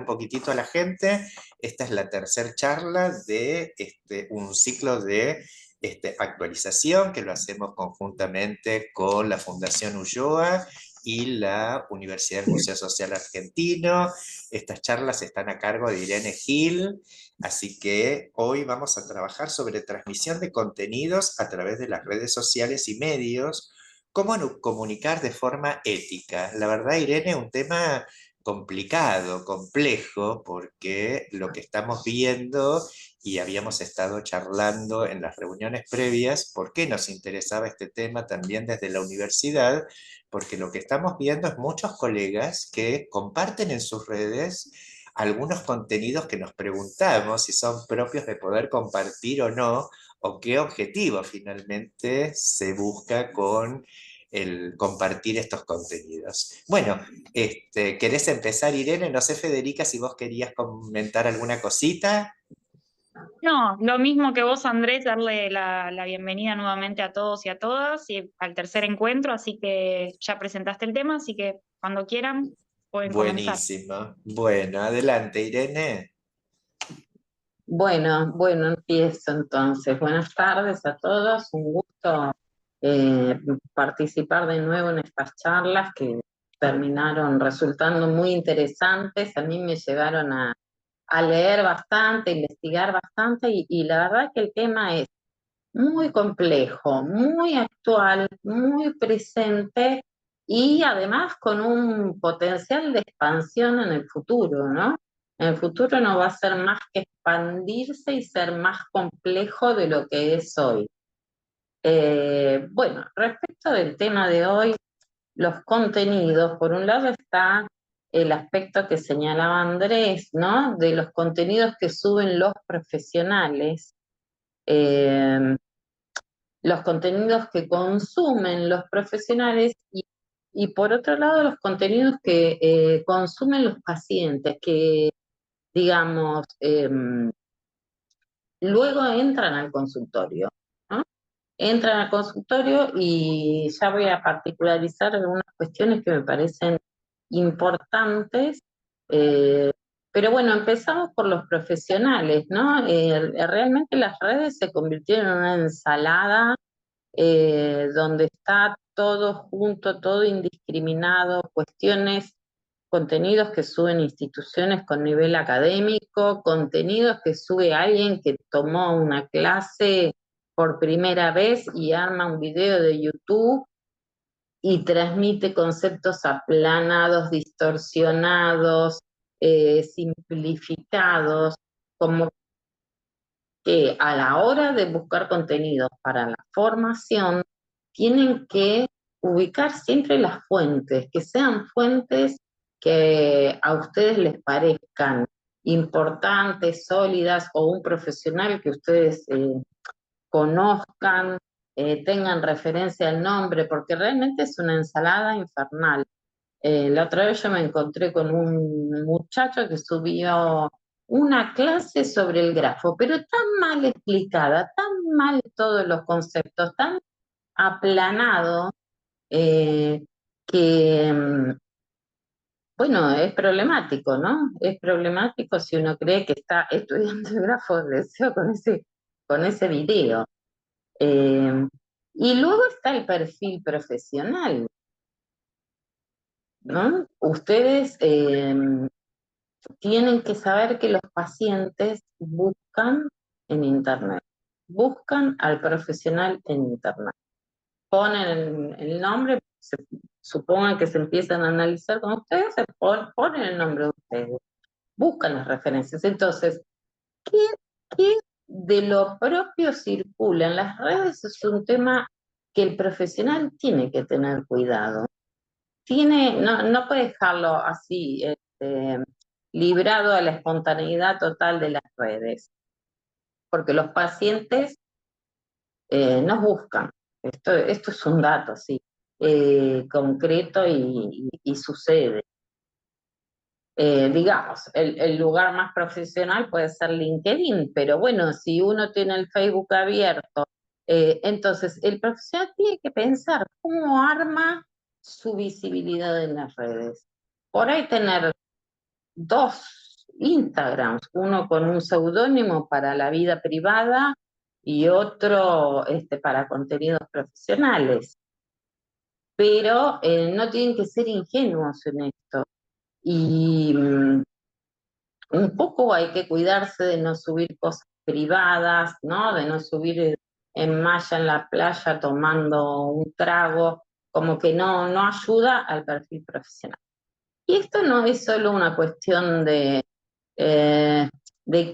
Un poquitito a la gente. Esta es la tercera charla de un ciclo de actualización que lo hacemos conjuntamente con la Fundación Ulloa y la Universidad del Museo Social Argentino. Estas charlas están a cargo de Irene Gil, así que hoy vamos a trabajar sobre transmisión de contenidos a través de las redes sociales y medios, cómo comunicar de forma ética. La verdad, Irene, un tema complicado, complejo, porque lo que estamos viendo, y habíamos estado charlando en las reuniones previas, por qué nos interesaba este tema también desde la universidad, porque lo que estamos viendo es muchos colegas que comparten en sus redes algunos contenidos que nos preguntamos si son propios de poder compartir o no, o qué objetivo finalmente se busca con el compartir estos contenidos. Bueno, ¿querés empezar, Irene? No sé, Federica, si vos querías comentar alguna cosita. No, lo mismo que vos, Andrés, darle la bienvenida nuevamente a todos y a todas y al tercer encuentro, así que ya presentaste el tema, así que cuando quieran pueden comenzar. Buenísimo. Bueno, adelante, Irene. Bueno, empiezo entonces. Buenas tardes a todos. Un gusto participar de nuevo en estas charlas que terminaron resultando muy interesantes. A mí me llevaron a leer bastante, investigar bastante y la verdad que el tema es muy complejo, muy actual, muy presente y además con un potencial de expansión en el futuro, ¿no? En el futuro no va a ser más que expandirse y ser más complejo de lo que es hoy. Bueno, respecto del tema de hoy, los contenidos, por un lado está el aspecto que señalaba Andrés, ¿no? De los contenidos que suben los profesionales. Los contenidos que consumen los profesionales y por otro lado los contenidos que consumen los pacientes, que digamos, luego entran al consultorio, ¿no? Entran al consultorio y ya voy a particularizar algunas cuestiones que me parecen importantes, eh, pero bueno, empezamos por los profesionales, ¿no? Realmente las redes se convirtieron en una ensalada donde está todo junto, todo indiscriminado, cuestiones, contenidos que suben instituciones con nivel académico, contenidos que sube alguien que tomó una clase por primera vez y arma un video de YouTube y transmite conceptos aplanados, distorsionados, simplificados, como que a la hora de buscar contenidos para la formación, tienen que ubicar siempre las fuentes, que sean fuentes que a ustedes les parezcan importantes, sólidas, o un profesional que ustedes conozcan, tengan referencia al nombre, porque realmente es una ensalada infernal. La otra vez yo me encontré con un muchacho que subió una clase sobre el grafo, pero tan mal explicada, tan mal todos los conceptos, tan aplanado, eh, que, bueno, es problemático, ¿no? Es problemático si uno cree que está estudiando el grafo de deseo con ese video. Eh, y luego está el perfil profesional, ¿no? Ustedes tienen que saber que los pacientes buscan en Internet, buscan al profesional en Internet. Ponen el nombre, supongan que se empiezan a analizar con ustedes, ponen el nombre de ustedes, buscan las referencias. Entonces, ¿qué, qué de lo propio circula en las redes? Es un tema que el profesional tiene que tener cuidado. No puede dejarlo así, librado a la espontaneidad total de las redes, porque los pacientes nos buscan. Esto es un dato, sí, concreto y sucede. Digamos, el lugar más profesional puede ser LinkedIn, pero bueno, si uno tiene el Facebook abierto, entonces el profesional tiene que pensar cómo arma su visibilidad en las redes. Por ahí tener dos Instagrams, uno con un seudónimo para la vida privada y otro para contenidos profesionales. Pero no tienen que ser ingenuos en esto. Y un poco hay que cuidarse de no subir cosas privadas, ¿no? De no subir en malla en la playa tomando un trago, como que no ayuda al perfil profesional. Y esto no es solo una cuestión de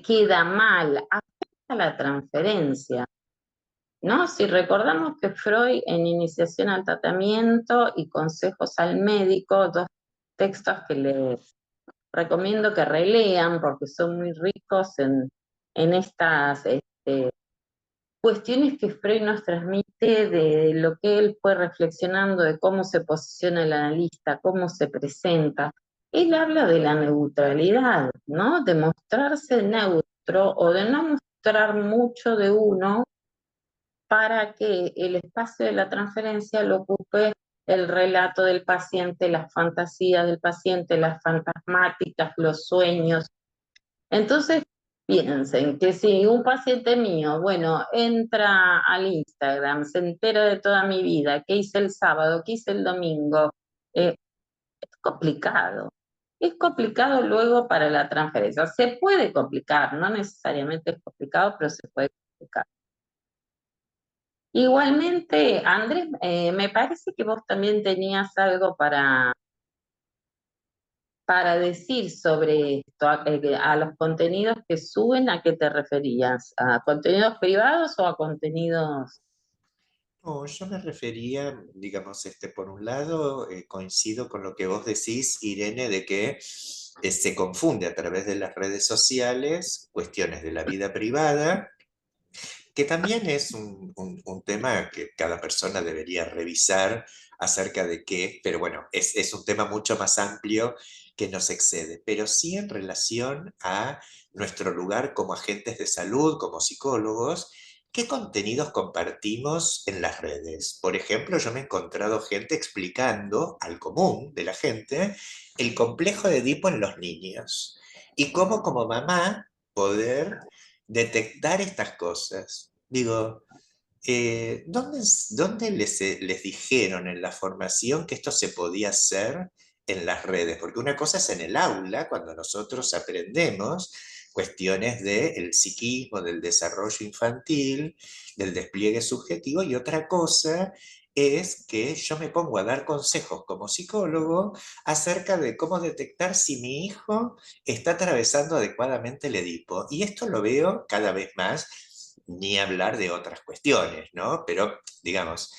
queda mal, afecta la transferencia, ¿no? Si recordamos que Freud en Iniciación al Tratamiento y Consejos al Médico, dos textos que les recomiendo que relean porque son muy ricos en estas cuestiones que Freud nos transmite de lo que él fue reflexionando, de cómo se posiciona el analista, cómo se presenta. Él habla de la neutralidad, ¿no? De mostrarse neutro o de no mostrar mucho de uno para que el espacio de la transferencia lo ocupe el relato del paciente, las fantasías del paciente, las fantasmáticas, los sueños. Entonces, piensen que si un paciente mío, bueno, entra al Instagram, se entera de toda mi vida, qué hice el sábado, qué hice el domingo, es complicado. Es complicado luego para la transferencia. Se puede complicar, no necesariamente es complicado, pero se puede complicar. Igualmente, Andrés, me parece que vos también tenías algo para decir sobre esto, a los contenidos que suben. ¿A qué te referías? ¿A contenidos privados o a contenidos? No, yo me refería, digamos, por un lado, coincido con lo que vos decís, Irene, de que se confunde a través de las redes sociales cuestiones de la vida privada, que también es un tema que cada persona debería revisar acerca de qué, pero bueno, es un tema mucho más amplio que nos excede, pero sí en relación a nuestro lugar como agentes de salud, como psicólogos. ¿Qué contenidos compartimos en las redes? Por ejemplo, yo me he encontrado gente explicando al común de la gente el complejo de Edipo en los niños y cómo como mamá poder detectar estas cosas. Digo, ¿dónde les dijeron en la formación que esto se podía hacer en las redes? Porque una cosa es en el aula, cuando nosotros aprendemos cuestiones del psiquismo, del desarrollo infantil, del despliegue subjetivo, y otra cosa es que yo me pongo a dar consejos como psicólogo acerca de cómo detectar si mi hijo está atravesando adecuadamente el Edipo. Y esto lo veo cada vez más, ni hablar de otras cuestiones, ¿no? Pero, digamos,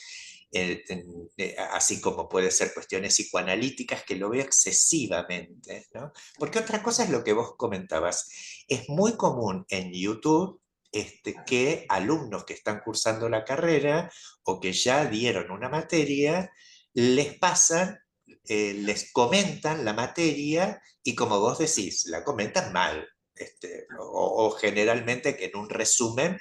así como puede ser cuestiones psicoanalíticas, que lo veo excesivamente, ¿no? Porque otra cosa es lo que vos comentabas. Es muy común en YouTube que alumnos que están cursando la carrera o que ya dieron una materia, les pasan, les comentan la materia y como vos decís, la comentan mal. O generalmente que en un resumen,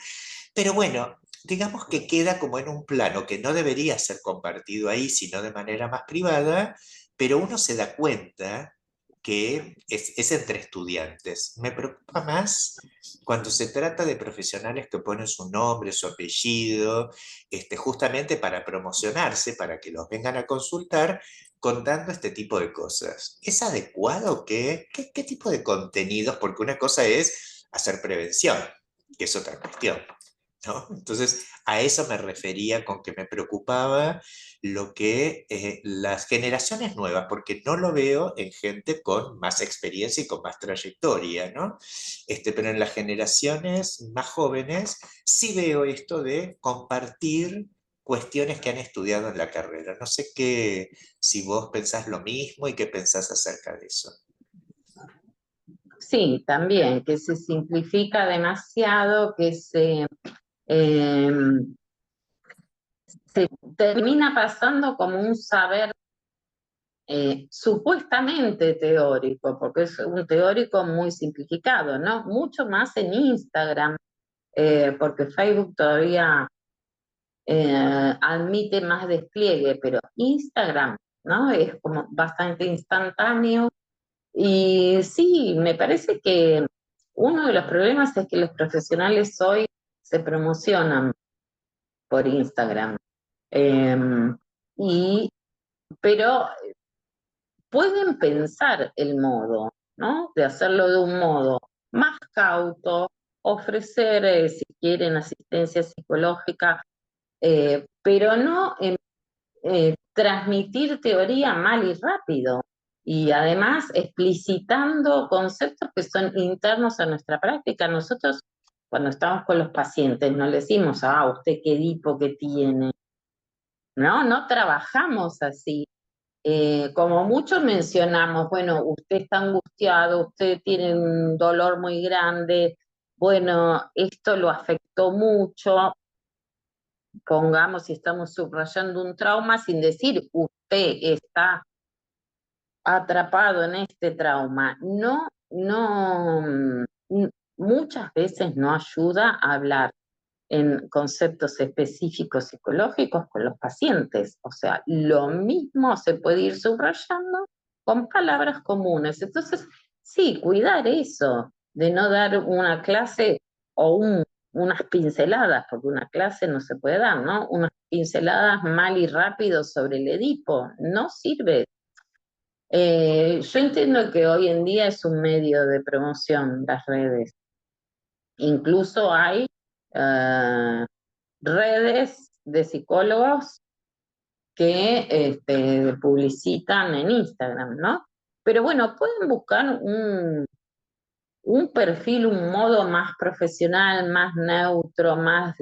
pero bueno, digamos que queda como en un plano que no debería ser compartido ahí, sino de manera más privada, pero uno se da cuenta que es entre estudiantes. Me preocupa más cuando se trata de profesionales que ponen su nombre, su apellido, justamente para promocionarse, para que los vengan a consultar, contando este tipo de cosas. ¿Es adecuado qué tipo de contenidos? Porque una cosa es hacer prevención, que es otra cuestión, ¿no? Entonces, a eso me refería con que me preocupaba lo que las generaciones nuevas, porque no lo veo en gente con más experiencia y con más trayectoria, ¿no? Pero en las generaciones más jóvenes sí veo esto de compartir cuestiones que han estudiado en la carrera. No sé si vos pensás lo mismo y qué pensás acerca de eso. Sí, también, que se simplifica demasiado, que eh, se termina pasando como un saber supuestamente teórico, porque es un teórico muy simplificado, ¿no? Mucho más en Instagram, porque Facebook todavía admite más despliegue, pero Instagram, ¿no? Es como bastante instantáneo Y sí, me parece que uno de los problemas es que los profesionales hoy se promocionan por Instagram. Em, y, pero pueden pensar el modo, ¿no? De hacerlo de un modo más cauto, ofrecer, si quieren, asistencia psicológica, pero no transmitir teoría mal y rápido. Y además explicitando conceptos que son internos a nuestra práctica. Nosotros, cuando estamos con los pacientes, no le decimos, usted qué dipo que tiene. No trabajamos así. Como muchos mencionamos, bueno, usted está angustiado, usted tiene un dolor muy grande, bueno, esto lo afectó mucho, pongamos si estamos subrayando un trauma sin decir usted está atrapado en este trauma. Muchas veces no ayuda a hablar en conceptos específicos psicológicos con los pacientes. O sea, lo mismo se puede ir subrayando con palabras comunes. Entonces, sí, cuidar eso, de no dar una clase o unas pinceladas, porque una clase no se puede dar, ¿no? Unas pinceladas mal y rápido sobre el Edipo, no sirve. Yo entiendo que hoy en día es un medio de promoción las redes. Incluso hay redes de psicólogos que publicitan en Instagram, ¿no? Pero bueno, pueden buscar un perfil, un modo más profesional, más neutro, más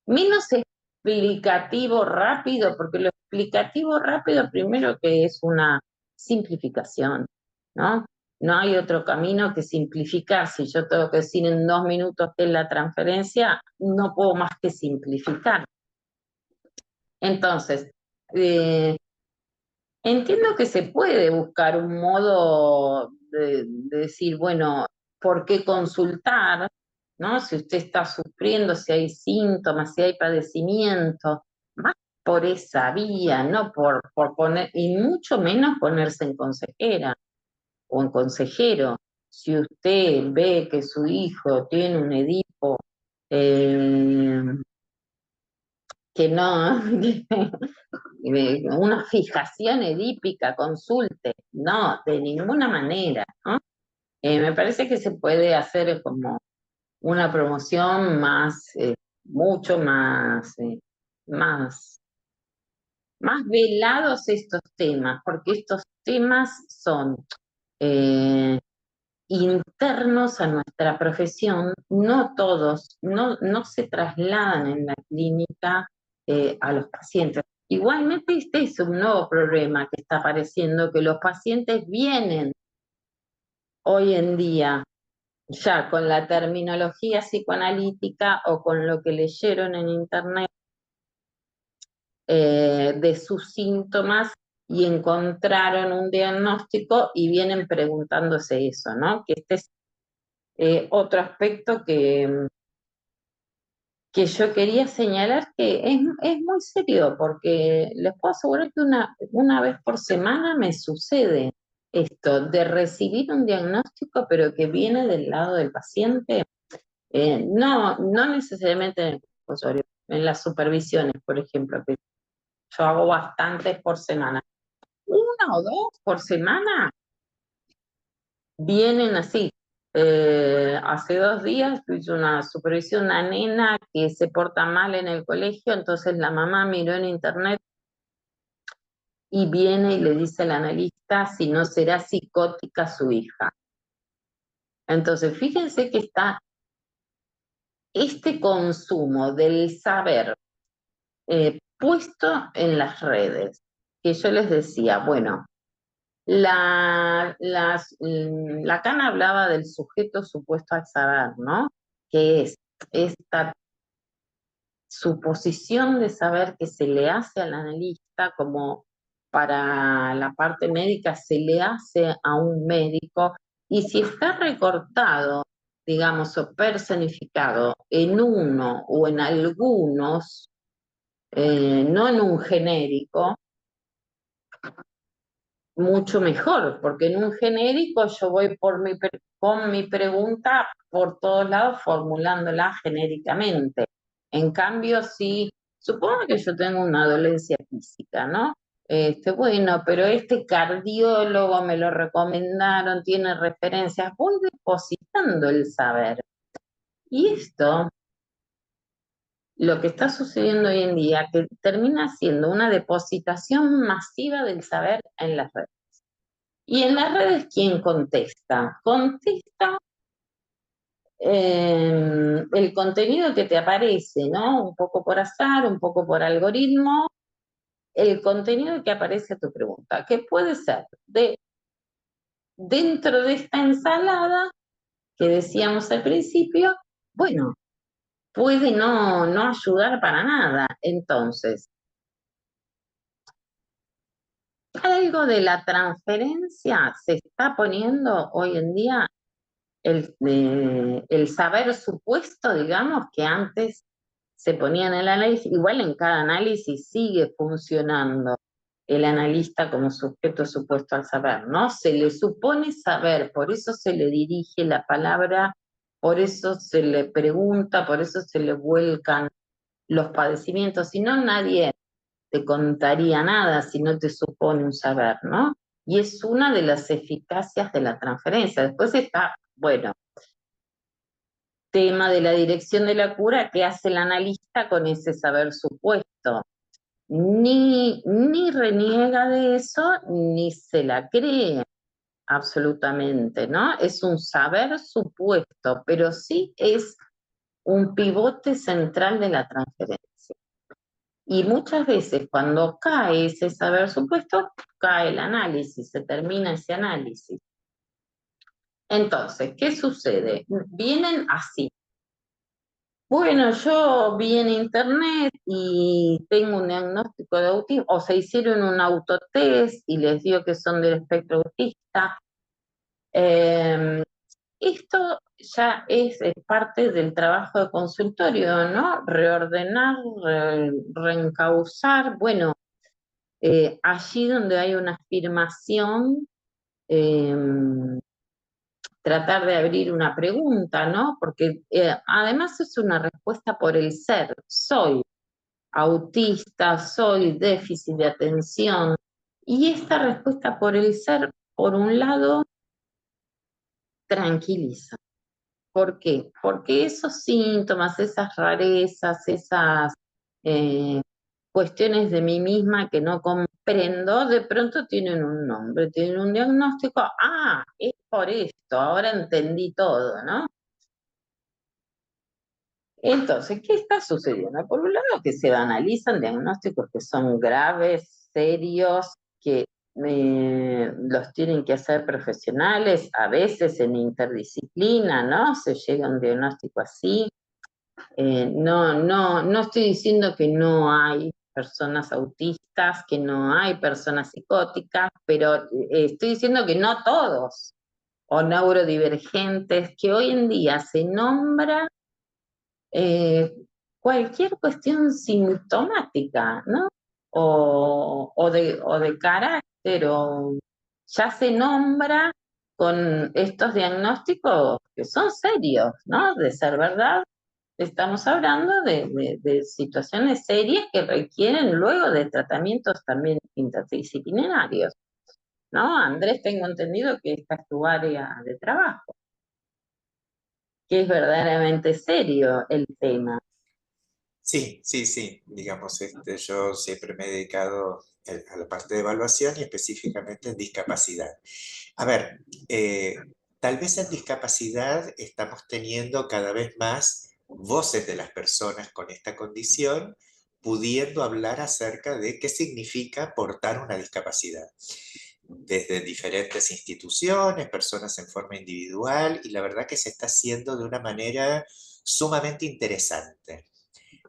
menos explicativo rápido, porque lo explicativo rápido primero que es una simplificación, ¿no? No hay otro camino que simplificar. Si yo tengo que decir en 2 minutos qué es la transferencia, no puedo más que simplificar. Entonces, entiendo que se puede buscar un modo de decir, bueno, ¿por qué consultar? ¿No? Si usted está sufriendo, si hay síntomas, si hay padecimiento, más por esa vía, no por poner, y mucho menos ponerse en consejera o en consejero. Si usted ve que su hijo tiene un Edipo, eh, que no, una fijación edípica, consulte, no, de ninguna manera, ¿no? Me parece que se puede hacer como una promoción más, mucho más, más velados estos temas, porque estos temas son internos a nuestra profesión, no todos, no se trasladan en la clínica a los pacientes. Igualmente este es un nuevo problema que está apareciendo, que los pacientes vienen hoy en día ya con la terminología psicoanalítica o con lo que leyeron en internet de sus síntomas y encontraron un diagnóstico y vienen preguntándose eso, ¿no? Que este es otro aspecto que yo quería señalar que es muy serio, porque les puedo asegurar que una vez por semana me sucede esto, de recibir un diagnóstico, pero que viene del lado del paciente, no necesariamente en el consultorio, en las supervisiones, por ejemplo, que yo hago bastantes por semana. Una o dos por semana vienen así. Hace 2 días hice una supervisión, una nena que se porta mal en el colegio, entonces la mamá miró en internet y viene y le dice al analista si no será psicótica su hija. Entonces, fíjense que está este consumo del saber puesto en las redes, que yo les decía, bueno, Lacan hablaba del sujeto supuesto al saber, ¿no? Que es esta suposición de saber que se le hace al analista, como para la parte médica se le hace a un médico, y si está recortado, digamos, o personificado en uno o en algunos, no en un genérico, mucho mejor, porque en un genérico yo voy con mi pregunta por todos lados formulándola genéricamente. En cambio, si supongo que yo tengo una dolencia física, ¿no? Bueno, pero este cardiólogo me lo recomendaron, tiene referencias, voy depositando el saber. Y esto, lo que está sucediendo hoy en día, que termina siendo una depositación masiva del saber en las redes. Y en las redes, ¿quién contesta? Contesta el contenido que te aparece, ¿no? Un poco por azar, un poco por algoritmo, el contenido que aparece a tu pregunta, que puede ser dentro de esta ensalada que decíamos al principio, bueno, puede no ayudar para nada. Entonces, algo de la transferencia se está poniendo hoy en día el saber supuesto, digamos, que antes se ponía en el análisis, igual en cada análisis sigue funcionando el analista como sujeto supuesto al saber, ¿no? Se le supone saber, por eso se le dirige la palabra, por eso se le pregunta, por eso se le vuelcan los padecimientos, si no nadie te contaría nada si no te supone un saber, ¿no? Y es una de las eficacias de la transferencia. Después está, bueno, tema de la dirección de la cura, ¿qué hace el analista con ese saber supuesto? Ni reniega de eso, ni se la cree absolutamente, ¿no? Es un saber supuesto, pero sí es un pivote central de la transferencia. Y muchas veces cuando cae ese saber supuesto, cae el análisis, se termina ese análisis. Entonces, ¿qué sucede? Vienen así. Bueno, yo vi en internet y tengo un diagnóstico de autismo, o se hicieron un autotest y les dio que son del espectro autista. Esto ya es parte del trabajo de consultorio, ¿no? Reordenar, reencauzar, bueno, allí donde hay una afirmación, tratar de abrir una pregunta, ¿no? Porque además es una respuesta por el ser, soy autista, soy déficit de atención, y esta respuesta por el ser, por un lado, tranquiliza. ¿Por qué? Porque esos síntomas, esas rarezas, esas cuestiones de mí misma que no comprendo, de pronto tienen un nombre, tienen un diagnóstico. Ah, es por esto, ahora entendí todo, ¿no? Entonces, ¿qué está sucediendo? Por un lado, que se analizan diagnósticos que son graves, serios, que los tienen que hacer profesionales, a veces en interdisciplina, ¿no? Se llega a un diagnóstico así. No estoy diciendo que no hay personas autistas, que no hay personas psicóticas, pero estoy diciendo que no todos, o neurodivergentes, que hoy en día se nombra cualquier cuestión sintomática, ¿no? O de carácter, o ya se nombra con estos diagnósticos que son serios, ¿no? De ser verdad, estamos hablando de situaciones serias que requieren luego de tratamientos también interdisciplinarios, ¿no? Andrés, tengo entendido que esta es tu área de trabajo, que es verdaderamente serio el tema. Sí, digamos, yo siempre me he dedicado a la parte de evaluación y específicamente en discapacidad. A ver, tal vez en discapacidad estamos teniendo cada vez más voces de las personas con esta condición, pudiendo hablar acerca de qué significa portar una discapacidad, desde diferentes instituciones, personas en forma individual, y la verdad que se está haciendo de una manera sumamente interesante.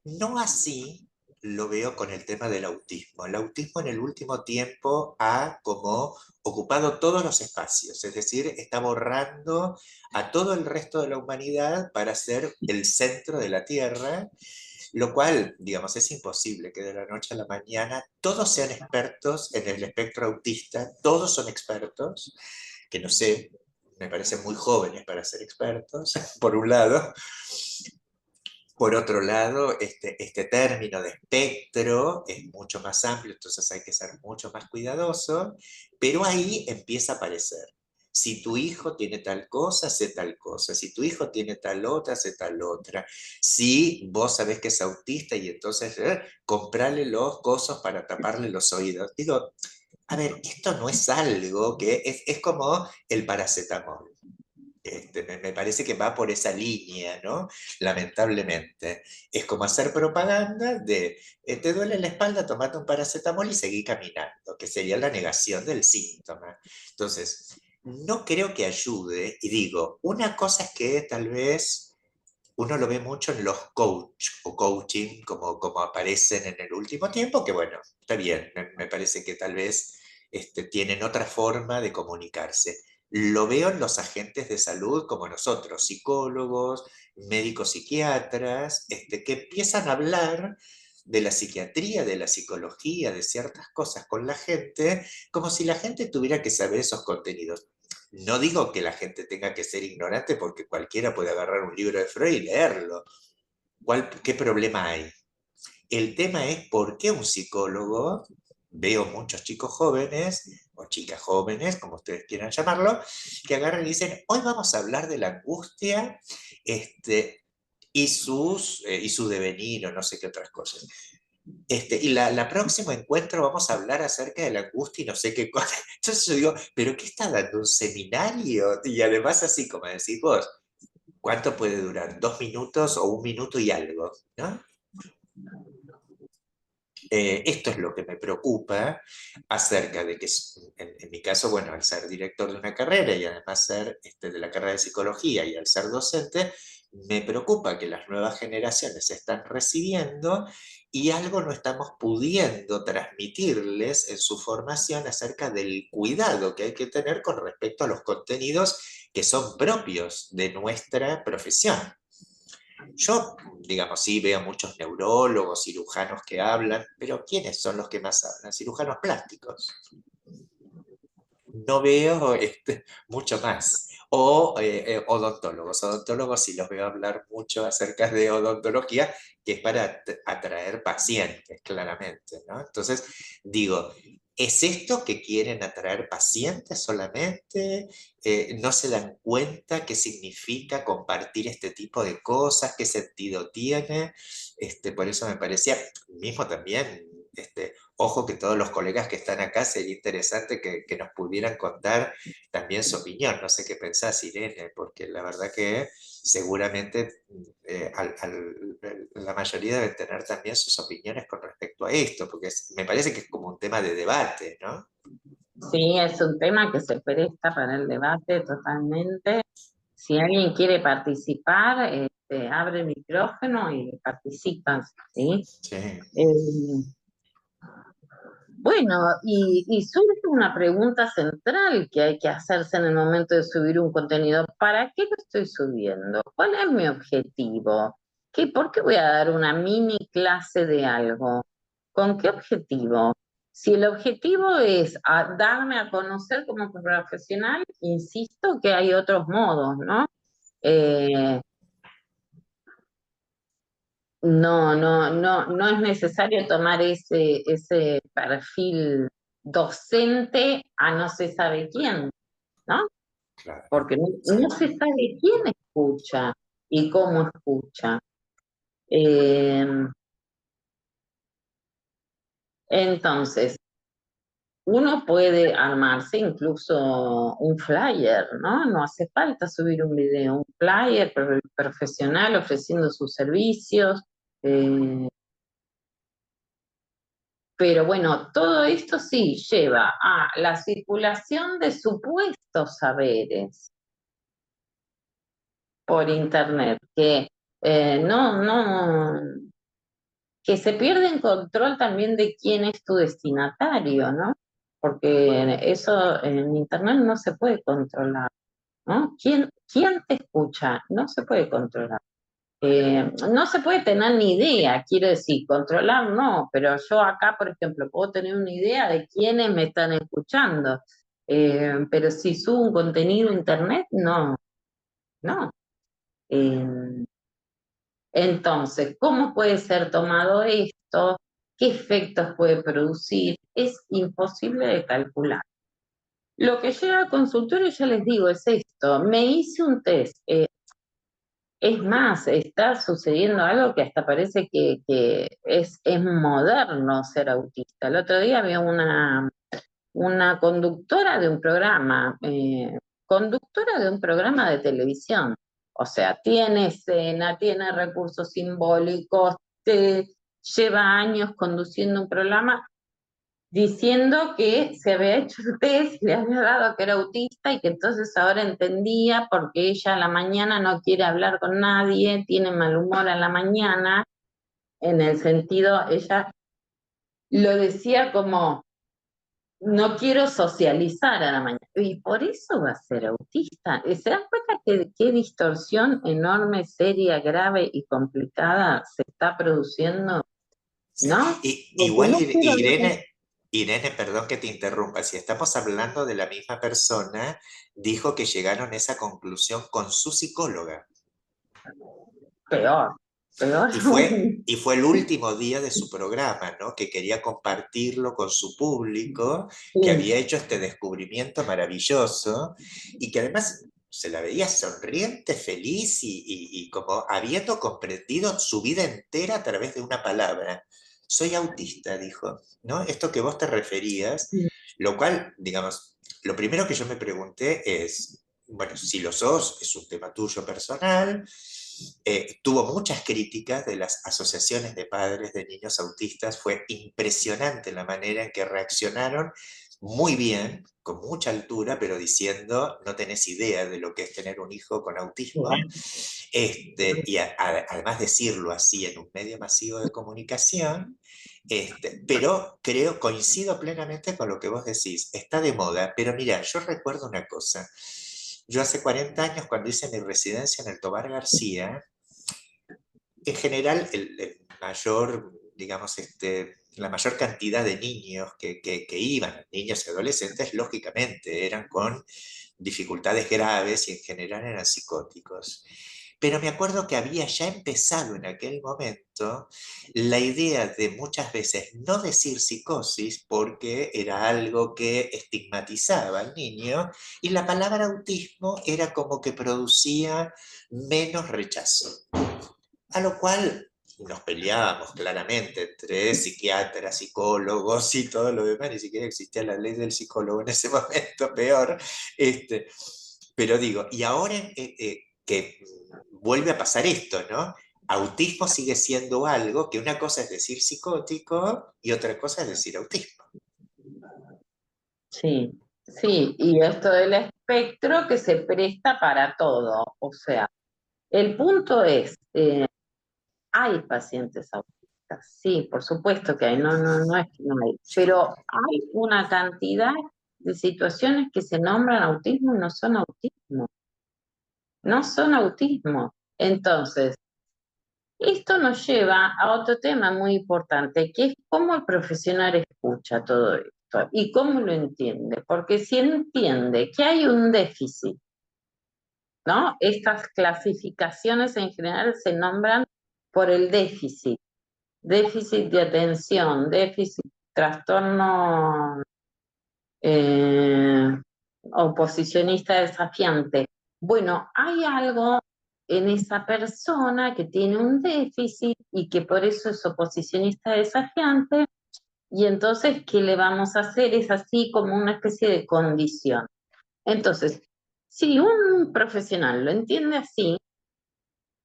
No así lo veo con el tema del autismo. El autismo en el último tiempo ha como ocupado todos los espacios, es decir, está borrando a todo el resto de la humanidad para ser el centro de la Tierra Lo cual, digamos, es imposible que de la noche a la mañana todos sean expertos en el espectro autista, todos son expertos, que no sé, me parecen muy jóvenes para ser expertos, por un lado. Por otro lado, este término de espectro es mucho más amplio, entonces hay que ser mucho más cuidadoso, pero ahí empieza a aparecer. Si tu hijo tiene tal cosa, sé tal cosa. Si tu hijo tiene tal otra, sé tal otra. Si vos sabés que es autista y entonces comprarle los cosos para taparle los oídos. Digo, a ver, esto no es algo que es como el paracetamol. Me parece que va por esa línea, ¿no? Lamentablemente. Es como hacer propaganda de, te duele la espalda, tomate un paracetamol y seguí caminando, que sería la negación del síntoma. Entonces, no creo que ayude, y digo, una cosa es que tal vez uno lo ve mucho en los coach o coaching, como aparecen en el último tiempo, que bueno, está bien, me parece que tal vez tienen otra forma de comunicarse. Lo veo en los agentes de salud como nosotros, psicólogos, médicos psiquiatras, que empiezan a hablar de la psiquiatría, de la psicología, de ciertas cosas con la gente, como si la gente tuviera que saber esos contenidos. No digo que la gente tenga que ser ignorante porque cualquiera puede agarrar un libro de Freud y leerlo. ¿Qué problema hay? El tema es por qué un psicólogo, veo muchos chicos jóvenes o chicas jóvenes, como ustedes quieran llamarlo, que agarran y dicen, hoy vamos a hablar de la angustia y su devenir o no sé qué otras cosas. Y la próxima encuentro vamos a hablar acerca de la angustia y no sé qué cosa. Entonces yo digo, ¿pero qué está dando? ¿Un seminario? Y además así, como decís vos, ¿cuánto puede durar? ¿2 minutos o 1 minuto y algo? ¿No? Esto es lo que me preocupa acerca de que, en mi caso, bueno, al ser director de una carrera y además ser de la carrera de psicología y al ser docente, me preocupa que las nuevas generaciones se están recibiendo y algo no estamos pudiendo transmitirles en su formación acerca del cuidado que hay que tener con respecto a los contenidos que son propios de nuestra profesión. Yo, digamos, sí veo muchos neurólogos, cirujanos que hablan, pero ¿quiénes son los que más hablan? Cirujanos plásticos. No veo mucho más. O odontólogos. Odontólogos sí los veo hablar mucho acerca de odontología, que es para atraer pacientes, claramente, ¿no? Entonces, digo, ¿es esto que quieren atraer pacientes solamente? ¿No se dan cuenta qué significa compartir este tipo de cosas? ¿Qué sentido tiene? Por eso me parecía, mismo también, ojo que todos los colegas que están acá sería interesante que nos pudieran contar también su opinión. No sé qué pensás, Irene, porque la verdad que seguramente la mayoría deben tener también sus opiniones con respecto a esto, porque me parece que es como un tema de debate, ¿no? Sí, es un tema que se presta para el debate totalmente. Si alguien quiere participar, abre el micrófono y participa, ¿sí? Sí. Bueno, y surge una pregunta central que hay que hacerse en el momento de subir un contenido. ¿Para qué lo estoy subiendo? ¿Cuál es mi objetivo? ¿Por qué voy a dar una mini clase de algo? ¿Con qué objetivo? Si el objetivo es darme a conocer como profesional, insisto que hay otros modos, ¿no? No es necesario tomar ese perfil docente a no se sabe quién, ¿no? Claro, Porque sí. no se sabe quién escucha y cómo escucha. Eh, entonces, uno puede armarse incluso un flyer, ¿no? No hace falta subir un video, un flyer profesional ofreciendo sus servicios. eh, Pero bueno, todo esto sí lleva a la circulación de supuestos saberes por Internet, que que se pierde en control también de quién es tu destinatario, ¿no? Porque eso en Internet no se puede controlar, ¿no? ¿Quién te escucha? No se puede controlar. No se puede tener ni idea, quiero decir, controlar no, pero yo acá, por ejemplo, puedo tener una idea de quiénes me están escuchando, pero si subo un contenido a internet, no, no. Eh, entonces, ¿cómo puede ser tomado esto? ¿Qué efectos puede producir? Es imposible de calcular. Lo que llega al consultorio, ya les digo, es esto. Me hice un test. Es más, está sucediendo algo que hasta parece que es moderno ser autista. El otro día había una conductora de un programa de televisión. O sea, tiene escena, tiene recursos simbólicos, lleva años conduciendo un programa diciendo que se había hecho el test, le había dado que era autista y que entonces ahora entendía porque ella a la mañana no quiere hablar con nadie, tiene mal humor a la mañana, en el sentido, ella lo decía como, no quiero socializar a la mañana, y por eso va a ser autista. ¿Se dan cuenta que qué distorsión enorme, seria, grave y complicada se está produciendo? ¿No? Porque Igual, no quiero ver. Irene, perdón que te interrumpa, si estamos hablando de la misma persona, dijo que llegaron a esa conclusión con su psicóloga. Peor, peor aún. Y fue el último día de su programa, ¿no? Que quería compartirlo con su público, que Sí. había hecho este descubrimiento maravilloso y que además se la veía sonriente, feliz y como habiendo comprendido su vida entera a través de una palabra. Soy autista, dijo, ¿no? Esto que vos te referías, lo cual, digamos, lo primero que yo me pregunté es, bueno, si lo sos, es un tema tuyo personal, tuvo muchas críticas de las asociaciones de padres de niños autistas. Fue impresionante la manera en que reaccionaron muy bien, con mucha altura, pero diciendo, no tenés idea de lo que es tener un hijo con autismo. Además decirlo así en un medio masivo de comunicación, pero coincido plenamente con lo que vos decís, está de moda, pero mira, yo recuerdo una cosa. Yo hace 40 años, cuando hice mi residencia en el Tobar García, en general, el mayor, digamos, la mayor cantidad de niños que iban, niños y adolescentes, lógicamente eran con dificultades graves y en general eran psicóticos. Pero me acuerdo que había ya empezado en aquel momento la idea de muchas veces no decir psicosis porque era algo que estigmatizaba al niño y la palabra autismo era como que producía menos rechazo. A lo cual nos peleábamos claramente entre psiquiatras, psicólogos y todo lo demás, ni siquiera existía la ley del psicólogo en ese momento, peor. Este, pero digo, y ahora que vuelve a pasar esto, ¿no? Autismo sigue siendo algo que una cosa es decir psicótico y otra cosa es decir autismo. Sí, sí, y esto del espectro que se presta para todo. O sea, el punto es, hay pacientes autistas, sí, por supuesto que hay, no es que no hay, pero hay una cantidad de situaciones que se nombran autismo y no son autismo, no son autismo. Entonces, esto nos lleva a otro tema muy importante, que es cómo el profesional escucha todo esto y cómo lo entiende. Porque si entiende que hay un déficit, ¿no? Estas clasificaciones en general se nombran por el déficit, déficit de atención, déficit, trastorno eh, oposicionista desafiante. Bueno, hay algo en esa persona que tiene un déficit y que por eso es oposicionista desafiante, y entonces, ¿qué le vamos a hacer? Es así como una especie de condición. Entonces, si un profesional lo entiende así,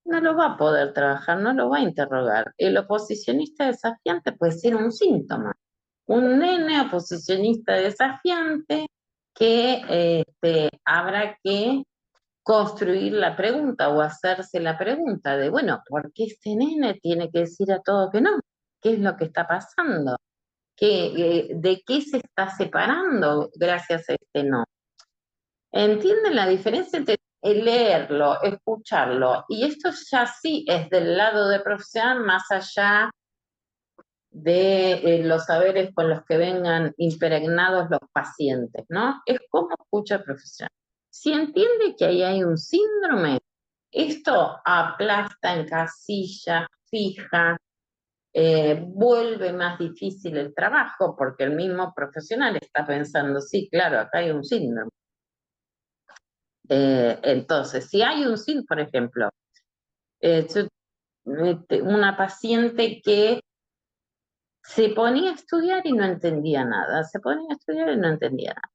no lo va a poder trabajar, no lo va a interrogar. El oposicionista desafiante puede ser un síntoma. Un nene oposicionista desafiante que habrá que construir la pregunta o hacerse la pregunta de, bueno, ¿por qué este nene tiene que decir a todo que no? ¿Qué es lo que está pasando? ¿De qué se está separando gracias a este no? ¿Entienden la diferencia leerlo, escucharlo, y esto ya sí es del lado de profesional, más allá de los saberes con los que vengan impregnados los pacientes, ¿no? Es como escucha el profesional. Si entiende que ahí hay un síndrome, esto aplasta, encasilla, fija, vuelve más difícil el trabajo porque el mismo profesional está pensando, sí, claro, acá hay un síndrome. Entonces, si hay un síndrome, por ejemplo, una paciente que se ponía a estudiar y no entendía nada, se ponía a estudiar y no entendía nada.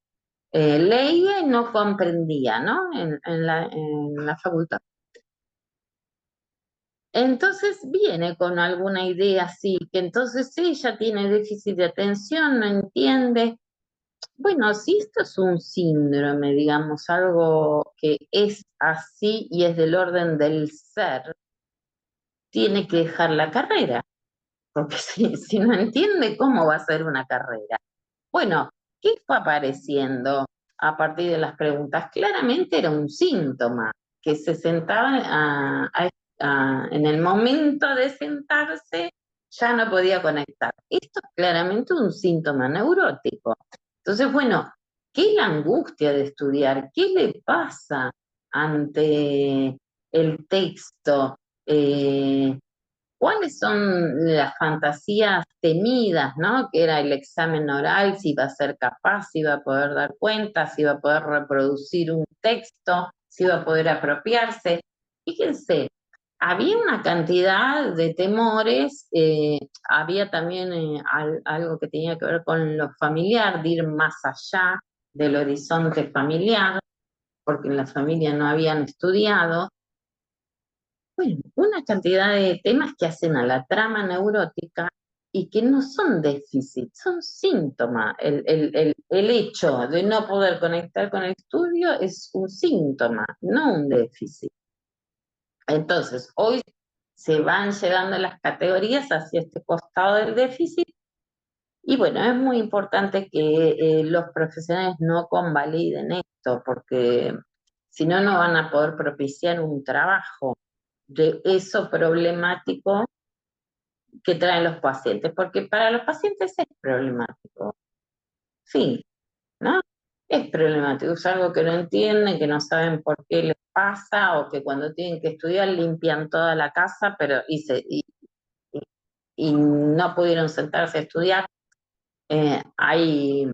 Leía y no comprendía, ¿no? En la facultad. Entonces viene con alguna idea así, que entonces ella tiene déficit de atención, no entiende. Bueno, si esto es un síndrome, digamos, algo que es así y es del orden del ser, tiene que dejar la carrera, porque si no entiende, ¿cómo va a ser una carrera? Bueno, ¿qué fue apareciendo a partir de las preguntas? Claramente era un síntoma, que se sentaba en el momento de sentarse, ya no podía conectar. Esto es claramente un síntoma neurótico. Entonces, bueno, ¿qué es la angustia de estudiar? ¿Qué le pasa ante el texto? ¿Cuáles son las fantasías temidas, ¿no? Que era el examen oral, si iba a ser capaz, si iba a poder dar cuenta, si iba a poder reproducir un texto, si iba a poder apropiarse. Fíjense, había una cantidad de temores, había también algo que tenía que ver con lo familiar, de ir más allá del horizonte familiar, porque en la familia no habían estudiado. Bueno, una cantidad de temas que hacen a la trama neurótica y que no son déficit, son síntomas. El hecho de no poder conectar con el estudio es un síntoma, no un déficit. Entonces, hoy se van llevando las categorías hacia este costado del déficit y bueno, es muy importante que los profesionales no convaliden esto porque si no, no van a poder propiciar un trabajo de eso problemático que traen los pacientes, porque para los pacientes es problemático, sí, ¿no? Es problemático, es algo que no entienden, que no saben por qué les pasa, o que cuando tienen que estudiar limpian toda la casa, pero y no pudieron sentarse a estudiar. Hay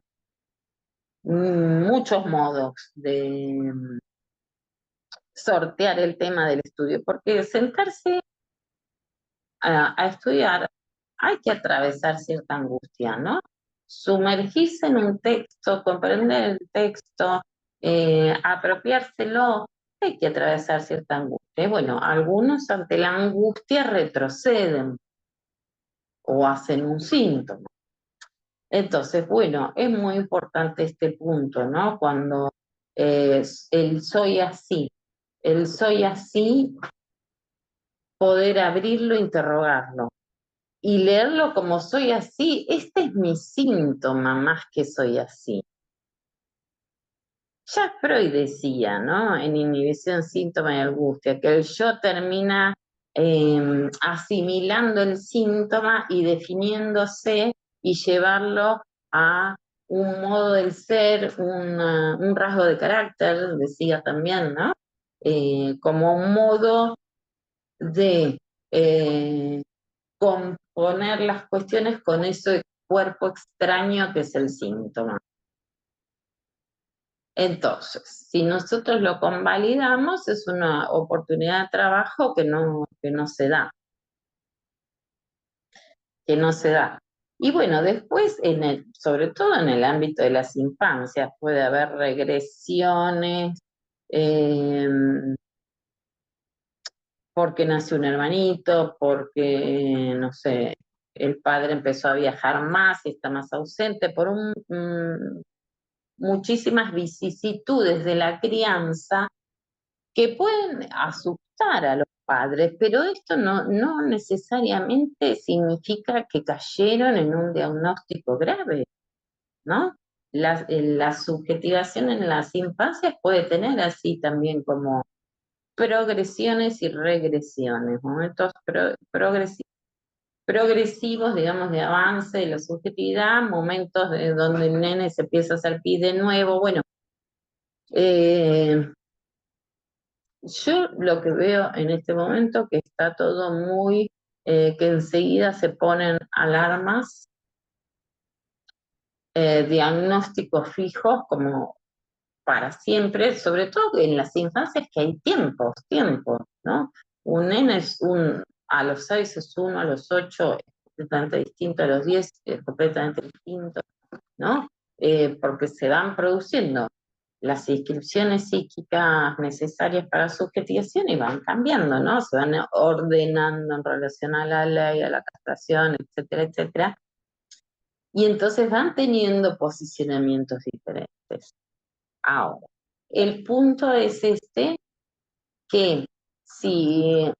muchos modos de sortear el tema del estudio, porque sentarse a estudiar hay que atravesar cierta angustia, ¿no? Sumergirse en un texto, comprender el texto, apropiárselo, hay que atravesar cierta angustia. Bueno, algunos ante la angustia retroceden o hacen un síntoma. Entonces, bueno, es muy importante este punto, ¿no? Cuando el soy así, poder abrirlo, interrogarlo y leerlo como soy así, este es mi síntoma más que soy así. Ya Freud decía, ¿no? En Inhibición, Síntoma y Angustia, que el yo termina asimilando el síntoma y definiéndose y llevarlo a un modo del ser, un rasgo de carácter, decía también, ¿no? Como un modo de componer las cuestiones con ese cuerpo extraño que es el síntoma. Entonces, si nosotros lo convalidamos, es una oportunidad de trabajo que no se da. Que no se da. Y bueno, después, sobre todo en el ámbito de las infancias, puede haber regresiones, porque nació un hermanito, porque, no sé, el padre empezó a viajar más y está más ausente, por muchísimas vicisitudes de la crianza que pueden asustar a los padres, pero esto no necesariamente significa que cayeron en un diagnóstico grave, ¿no? la subjetivación en las infancias puede tener así también como progresiones y regresiones, momentos progresivos, digamos, de avance de la subjetividad, momentos donde el nene se empieza a hacer pis de nuevo. Bueno, yo lo que veo en este momento que está todo muy, que enseguida se ponen alarmas, diagnósticos fijos como para siempre, sobre todo en las infancias que hay tiempos, ¿no? Un nene a los 6 es uno, a los 8 es completamente distinto, a los 10 es completamente distinto, ¿no? Porque se van produciendo las inscripciones psíquicas necesarias para subjetivación y van cambiando, ¿no? Se van ordenando en relación a la ley, a la castración, etcétera, etcétera. Y entonces van teniendo posicionamientos diferentes. Ahora, el punto es que si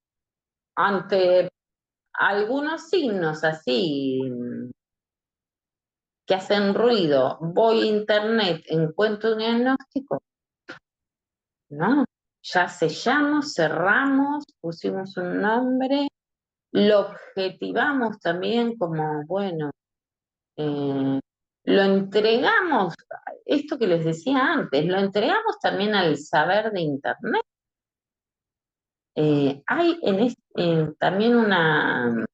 ante algunos signos así que hacen ruido, voy a internet, encuentro un diagnóstico, ¿no? Ya sellamos, cerramos, pusimos un nombre, lo objetivamos también como, bueno, lo entregamos, esto que les decía antes, lo entregamos también al saber de internet. Hay también una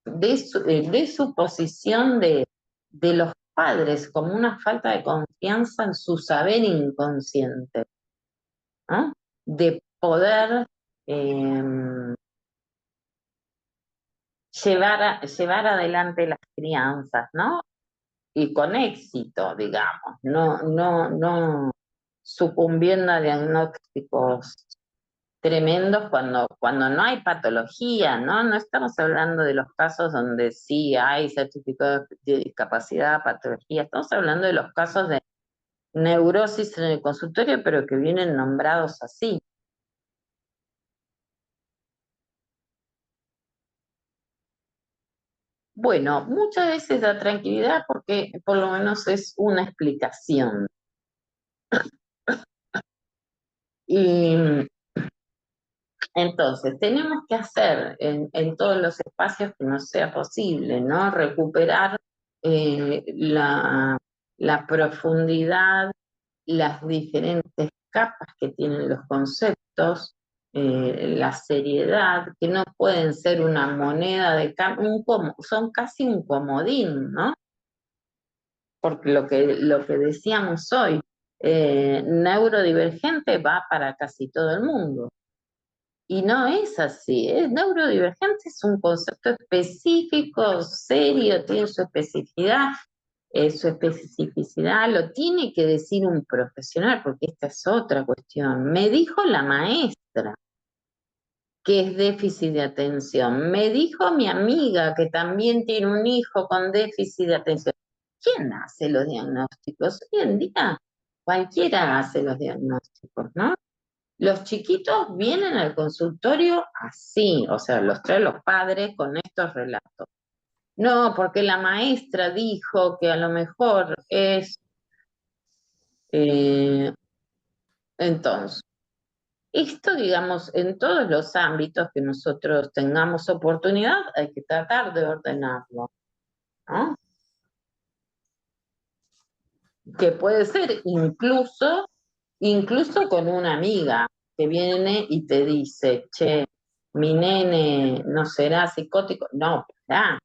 de su posición de los padres como una falta de confianza en su saber inconsciente, ¿no? De poder llevar adelante las crianzas, ¿no? Y con éxito, digamos, no sucumbiendo a diagnósticos tremendos cuando no hay patología, ¿no? No estamos hablando de los casos donde sí hay certificado de discapacidad, patología, estamos hablando de los casos de neurosis en el consultorio, pero que vienen nombrados así. Bueno, muchas veces da tranquilidad porque por lo menos es una explicación. Y entonces, tenemos que hacer en todos los espacios que nos sea posible, ¿no? Recuperar la profundidad, las diferentes capas que tienen los conceptos, la seriedad, que no pueden ser una moneda de cambio, son casi un comodín, ¿no? Porque lo que decíamos hoy, neurodivergente va para casi todo el mundo. Y no es así, ¿eh? Neurodivergente es un concepto específico, serio, tiene su especificidad, lo tiene que decir un profesional, porque esta es otra cuestión. Me dijo la maestra que es déficit de atención, me dijo mi amiga que también tiene un hijo con déficit de atención. ¿Quién hace los diagnósticos? Hoy en día cualquiera hace los diagnósticos, ¿no? Los chiquitos vienen al consultorio así, o sea, los traen los padres con estos relatos. No, porque la maestra dijo que a lo mejor es... entonces, esto, digamos, en todos los ámbitos que nosotros tengamos oportunidad, hay que tratar de ordenarlo, ¿no? Que puede ser incluso con una amiga que viene y te dice, che, mi nene no será psicótico. No, pará.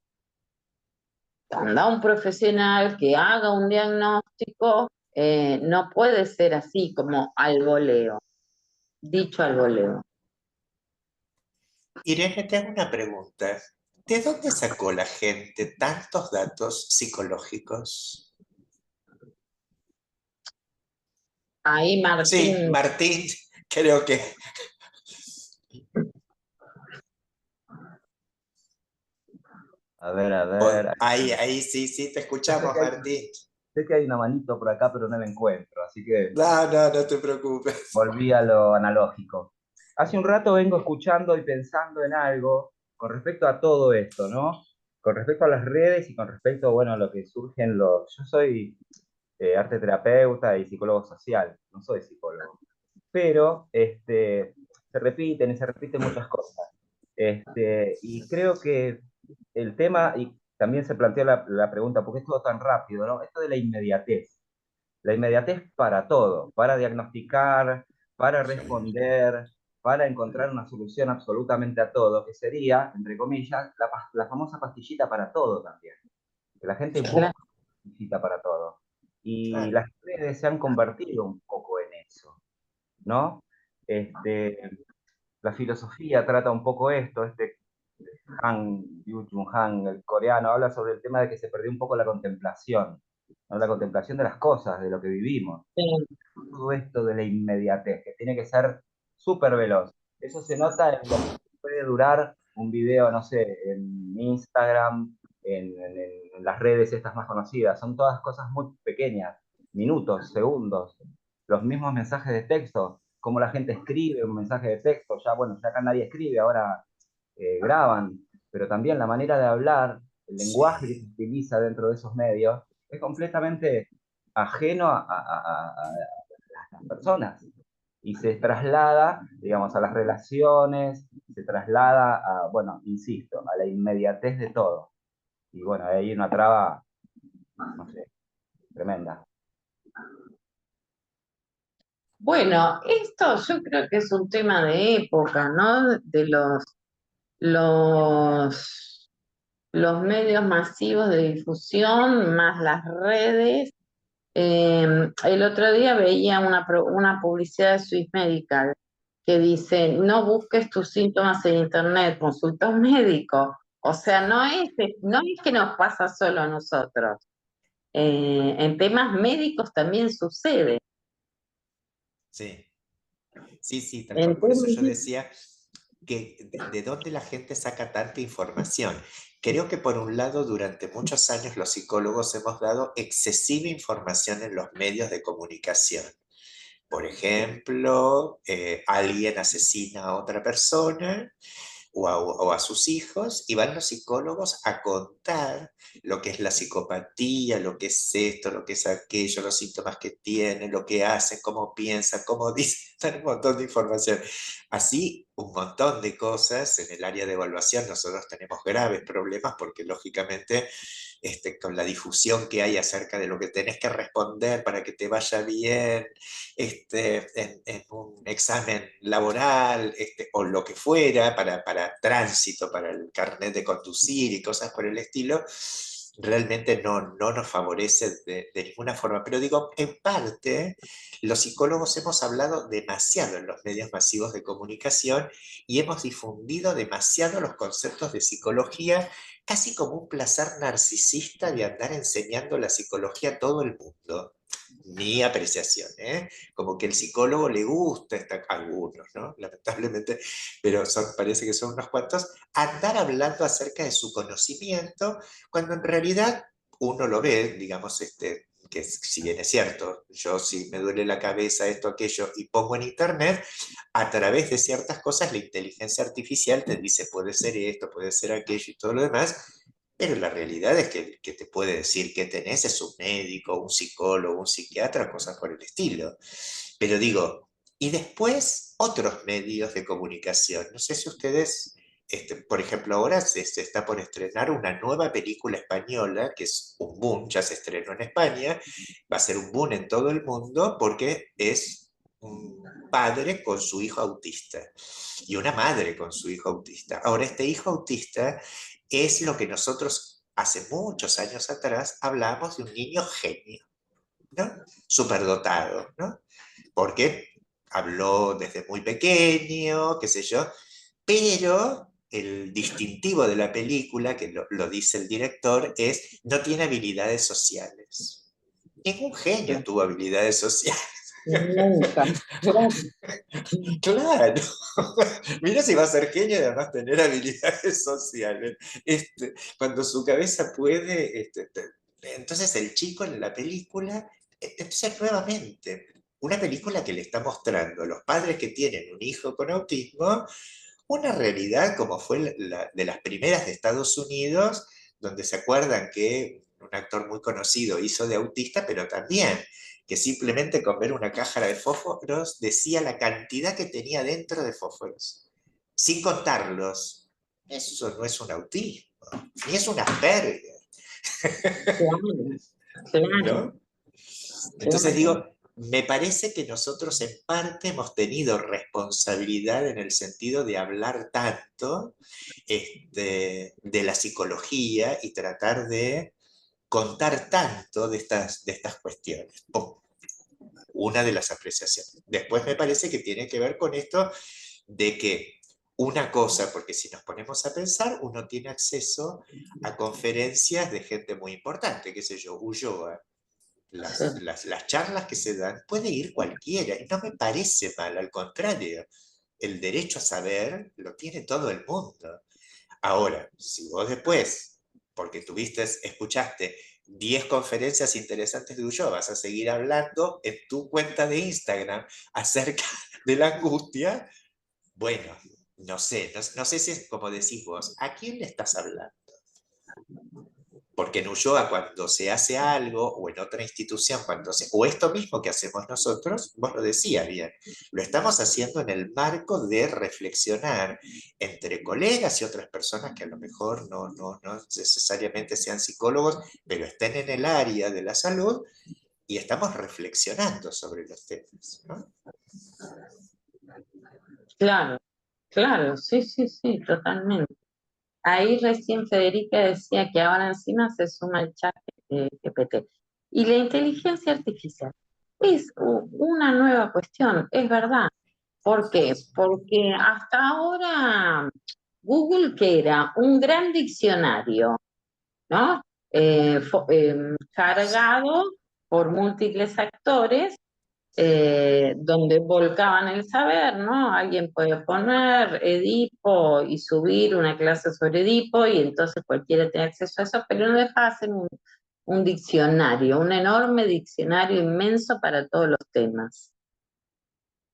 Anda un profesional que haga un diagnóstico, no puede ser así como al voleo, dicho al voleo. Irene, te hago una pregunta. ¿De dónde sacó la gente tantos datos psicológicos? Ahí Sí, Martín, Martín, creo que... A ver. Ahí sí, sí, te Yo escuchamos, Martín. sé que hay una manito por acá, pero no la encuentro, así que No te preocupes. volví a lo analógico. Hace un rato vengo escuchando y pensando en algo con respecto a todo esto, ¿no? con respecto a las redes y con respecto, bueno, a lo que surgen los... Yo soy arte terapeuta y psicólogo social, no soy psicólogo, pero se repiten muchas cosas. Y creo que el tema, y también se planteó la pregunta, ¿por qué es todo tan rápido, no? Esto de la inmediatez para todo, para diagnosticar, para responder, para encontrar una solución absolutamente a todo, que sería, entre comillas, la famosa pastillita para todo también. Que la gente busca Claro. una pastillita para todo. Y Claro. las redes se han convertido un poco en eso, ¿no? Este, la filosofía trata un poco esto, Han Byung-Chul Han, el coreano, habla sobre el tema de que se perdió un poco la contemplación, ¿no? La contemplación de las cosas, de lo que vivimos. Sí. Todo esto de la inmediatez, que tiene que ser súper veloz. Eso se nota en lo que puede durar un video, no sé, en Instagram, en las redes estas más conocidas. Son todas cosas muy pequeñas, minutos, segundos. Los mismos mensajes de texto, cómo la gente escribe un mensaje de texto. Ya, bueno, ya acá nadie escribe, ahora graban, pero también la manera de hablar, el lenguaje que se Sí, utiliza dentro de esos medios, es completamente ajeno a las personas y se traslada, digamos, a las relaciones, se traslada a, bueno, insisto, a la inmediatez de todo. Y bueno, hay una traba, no sé, tremenda. Bueno, esto yo creo que es un tema de época, ¿no? De los, los medios masivos de difusión más las redes. El otro día veía una publicidad de Swiss Medical que dice, no busques tus síntomas en internet, consulta a un médico. O sea, no es que nos pasa solo a nosotros. En temas médicos también sucede. sí, sí, sí, tal En cual. Por eso yo temas- decía que de dónde la gente saca tanta información. Creo que por un lado, durante muchos años los psicólogos hemos dado excesiva información en los medios de comunicación. Por ejemplo, alguien asesina a otra persona o a sus hijos y van los psicólogos a contar lo que es la psicopatía, lo que es esto, lo que es aquello, los síntomas que tienen, lo que hacen, cómo piensan, cómo dicen, dan un montón de información. Así, un montón de cosas en el área de evaluación. Nosotros tenemos graves problemas porque lógicamente con la difusión que hay acerca de lo que tenés que responder para que te vaya bien, en un examen laboral, o lo que fuera, para tránsito, para el carnet de conducir y cosas por el estilo, realmente no nos favorece de ninguna forma. Pero digo, en parte, los psicólogos hemos hablado demasiado en los medios masivos de comunicación y hemos difundido demasiado los conceptos de psicología, casi como un placer narcisista de andar enseñando la psicología a todo el mundo. Mi apreciación, ¿eh? Como que el psicólogo le gusta, a algunos, ¿no? Lamentablemente, pero parece que son unos cuantos, andar hablando acerca de su conocimiento, cuando en realidad uno lo ve, digamos, que si bien es cierto, yo si me duele la cabeza, esto, aquello, y pongo en internet, a través de ciertas cosas la inteligencia artificial te dice puede ser esto, puede ser aquello y todo lo demás, pero la realidad es que el que te puede decir que tenés es un médico, un psicólogo, un psiquiatra, cosas por el estilo. Pero digo, y después otros medios de comunicación. No sé si ustedes, por ejemplo, ahora se está por estrenar una nueva película española, que es un boom, ya se estrenó en España, va a ser un boom en todo el mundo porque es un padre con su hijo autista y una madre con su hijo autista. Ahora, este hijo autista es lo que nosotros hace muchos años atrás hablábamos de un niño genio, ¿no? Superdotado, ¿no? Porque habló desde muy pequeño, qué sé yo, pero el distintivo de la película, que lo dice el director, es no tiene habilidades sociales. Ningún genio tuvo habilidades sociales. Nunca. Claro, mira si va a ser genio y además tener habilidades sociales. Cuando su cabeza puede, entonces el chico en la película, entonces nuevamente, una película que le está mostrando a los padres que tienen un hijo con autismo, una realidad como fue de las primeras de Estados Unidos, donde se acuerdan que un actor muy conocido hizo de autista, pero también que simplemente con ver una caja de fósforos decía la cantidad que tenía dentro de fósforos, sin contarlos. Eso no es un autismo, ni es una pérdida, Claro, claro, ¿no? Entonces claro. digo, me parece que nosotros en parte hemos tenido responsabilidad en el sentido de hablar tanto de la psicología y tratar de contar tanto de estas cuestiones. Una de las apreciaciones. Después me parece que tiene que ver con esto de que una cosa, porque si nos ponemos a pensar, uno tiene acceso a conferencias de gente muy importante, qué sé yo, Ulloa, Sí, las charlas que se dan, puede ir cualquiera, y no me parece mal, al contrario, el derecho a saber lo tiene todo el mundo. Ahora, si vos después, porque escuchaste 10 conferencias interesantes de Ulloa, vas a seguir hablando en tu cuenta de Instagram acerca de la angustia, bueno, no sé si es como decís vos, ¿a quién le estás hablando? Porque en Ulloa cuando se hace algo, o en otra institución, o esto mismo que hacemos nosotros, vos lo decías bien, lo estamos haciendo en el marco de reflexionar entre colegas y otras personas que a lo mejor no necesariamente sean psicólogos, pero estén en el área de la salud, y estamos reflexionando sobre los temas, ¿no? claro, claro, sí, sí, sí, totalmente. Ahí recién Federica decía que ahora encima se suma el chat GPT. Y la inteligencia artificial es una nueva cuestión, es verdad. ¿Por qué? Porque hasta ahora Google, que era un gran diccionario, ¿no? Cargado por múltiples actores, donde volcaban el saber, ¿no? Alguien puede poner Edipo y subir una clase sobre Edipo y entonces cualquiera tiene acceso a eso, pero no deja de ser un diccionario, un enorme diccionario inmenso para todos los temas,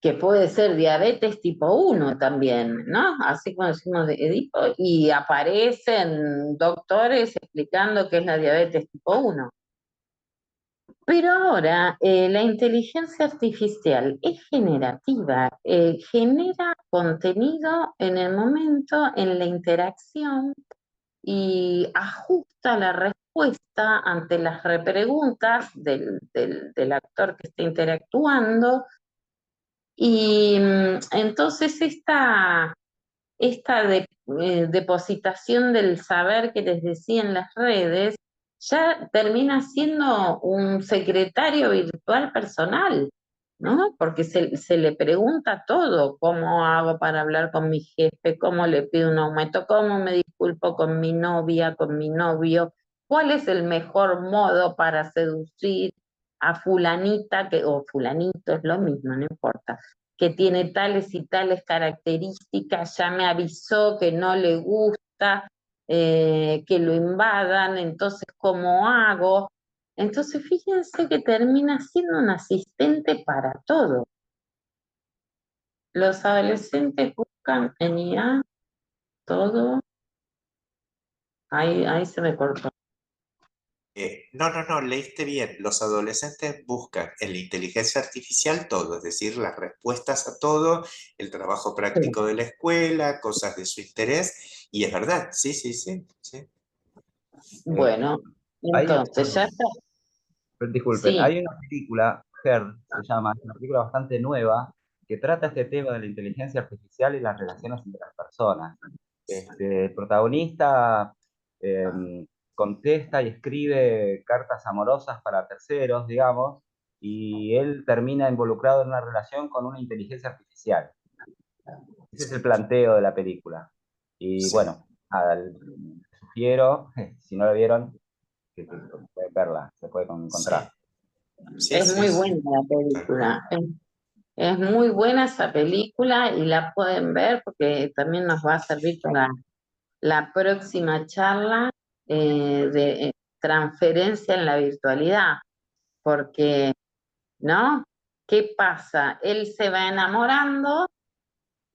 que puede ser diabetes tipo 1 también, ¿no? Así como decimos de Edipo, y aparecen doctores explicando qué es la diabetes tipo 1. Pero ahora la inteligencia artificial es generativa, genera contenido en el momento, en la interacción y ajusta la respuesta ante las repreguntas del actor que está interactuando. Y entonces esta depositación del saber que les decía en las redes ya termina siendo un secretario virtual personal, ¿no? Porque se le pregunta todo: ¿cómo hago para hablar con mi jefe? ¿Cómo le pido un aumento? ¿Cómo me disculpo con mi novia, con mi novio? ¿Cuál es el mejor modo para seducir a fulanita, o fulanito, es lo mismo, no importa, que tiene tales y tales características? Ya me avisó que no le gusta que lo invadan, entonces, ¿cómo hago? Entonces, fíjense que termina siendo un asistente para todo. Los adolescentes buscan en IA todo. Ahí se me cortó. No, leíste bien. Los adolescentes buscan en la inteligencia artificial todo, es decir, las respuestas a todo, el trabajo Sí. práctico de la escuela, cosas de su interés, y es verdad, sí, sí, sí, sí. Eh, Bueno, hay, entonces ya está. disculpen, Sí, hay una película, Her, se llama, es una película bastante nueva, que trata este tema de la inteligencia artificial y las relaciones entre las personas. El protagonista contesta y escribe cartas amorosas para terceros, digamos, y él termina involucrado en una relación con una inteligencia artificial. Ese es el planteo de la película. Y Sí, bueno, nada, les sugiero, si no la vieron, que pueden verla, se puede sí, encontrar. sí, es sí, muy sí, buena la tal cual. película. Es muy buena esa película y la pueden ver porque también nos va a servir para la próxima charla de transferencia en la virtualidad. Porque, ¿no? ¿Qué pasa? Él se va enamorando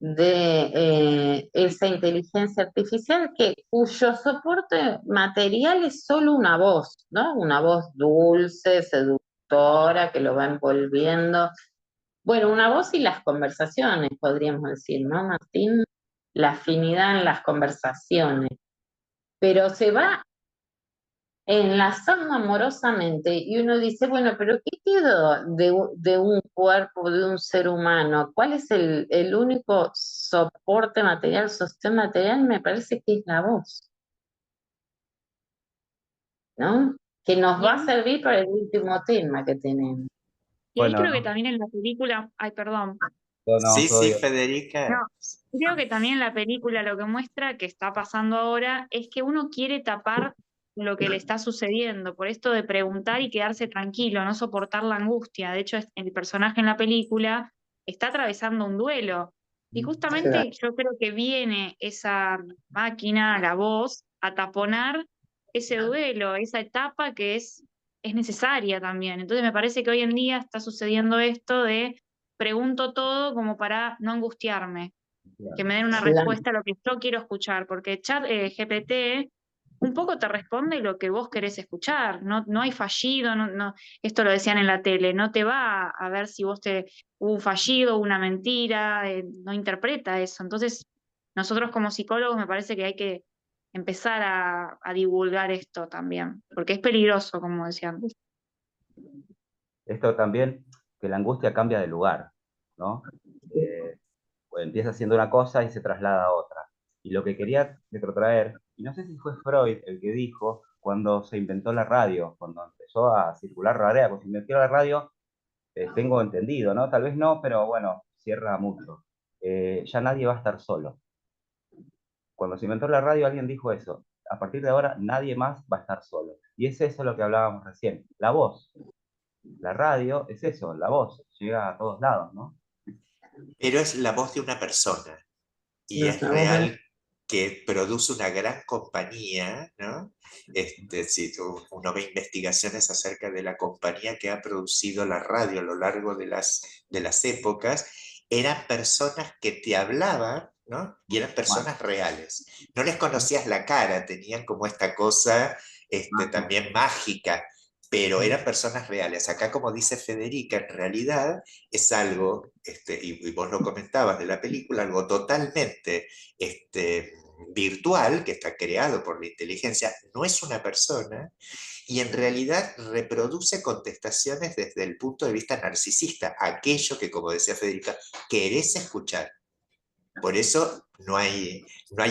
de esa inteligencia artificial cuyo soporte material es solo una voz, ¿no? Una voz dulce, seductora, que lo va envolviendo. Bueno, una voz y las conversaciones, podríamos decir, ¿no, Martín? La afinidad en las conversaciones. Pero se va enlazando amorosamente y uno dice, bueno, pero ¿qué quedó de un cuerpo, de un ser humano? ¿Cuál es el único soporte material, sostén material? Me parece que es la voz, ¿no? Que nos va a Bien. servir para el último tema que tenemos. Y ahí Bueno, creo que no, también en la película, ay, perdón, no, Sí, todo sí, bien. no, Federica. creo que también la película lo que muestra que está pasando ahora es que uno quiere tapar lo que le está sucediendo, por esto de preguntar y quedarse tranquilo, no soportar la angustia. De hecho, el personaje en la película está atravesando un duelo. Y justamente yo creo que viene esa máquina, la voz, a taponar ese duelo, esa etapa que es necesaria también. Entonces me parece que hoy en día está sucediendo esto de pregunto todo como para no angustiarme, que me den una Claro, respuesta a lo que yo quiero escuchar, porque chat GPT un poco te responde lo que vos querés escuchar, no, no hay fallido, esto lo decían en la tele, no te va a ver si hubo un fallido, una mentira, no interpreta eso. Entonces, nosotros como psicólogos me parece que hay que empezar a divulgar esto también, porque es peligroso, como decía antes. Esto también, que la angustia cambia de lugar, ¿no? Pues empieza haciendo una cosa y se traslada a otra. Y lo que quería retrotraer, y no sé si fue Freud el que dijo, cuando se inventó la radio, cuando empezó a circular radio, cuando se inventó la radio, tengo entendido, ¿no? Tal vez no, pero bueno, cierra mucho. Ya nadie va a estar solo. Cuando se inventó la radio, alguien dijo eso. A partir de ahora, nadie más va a estar solo. Y es eso lo que hablábamos recién. La voz. La radio es eso, la voz. Llega a todos lados, ¿no? Pero es la voz de una persona y nos es vamos a- real que produce una gran compañía, ¿no? Si uno ve investigaciones acerca de la compañía que ha producido la radio a lo largo de las épocas, eran personas que te hablaban, ¿no? Y eran Bueno, personas reales. No les conocías la cara, tenían como esta cosa también mágica, pero eran personas reales. Acá, como dice Federica, en realidad es algo, y vos lo comentabas de la película, algo totalmente virtual, que está creado por la inteligencia, no es una persona, y en realidad reproduce contestaciones desde el punto de vista narcisista, aquello que, como decía Federica, querés escuchar. Por eso no hay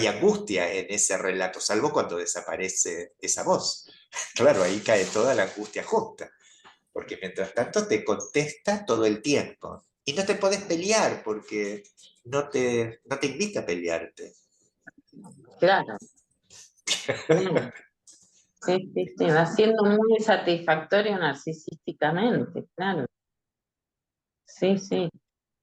angustia en ese relato, salvo cuando desaparece esa voz. Claro, ahí cae toda la angustia junta, porque mientras tanto te contesta todo el tiempo. Y no te podés pelear porque no te invita a pelearte. Claro, claro. Sí, sí, sí, va siendo muy satisfactorio narcisísticamente, claro. Sí, sí.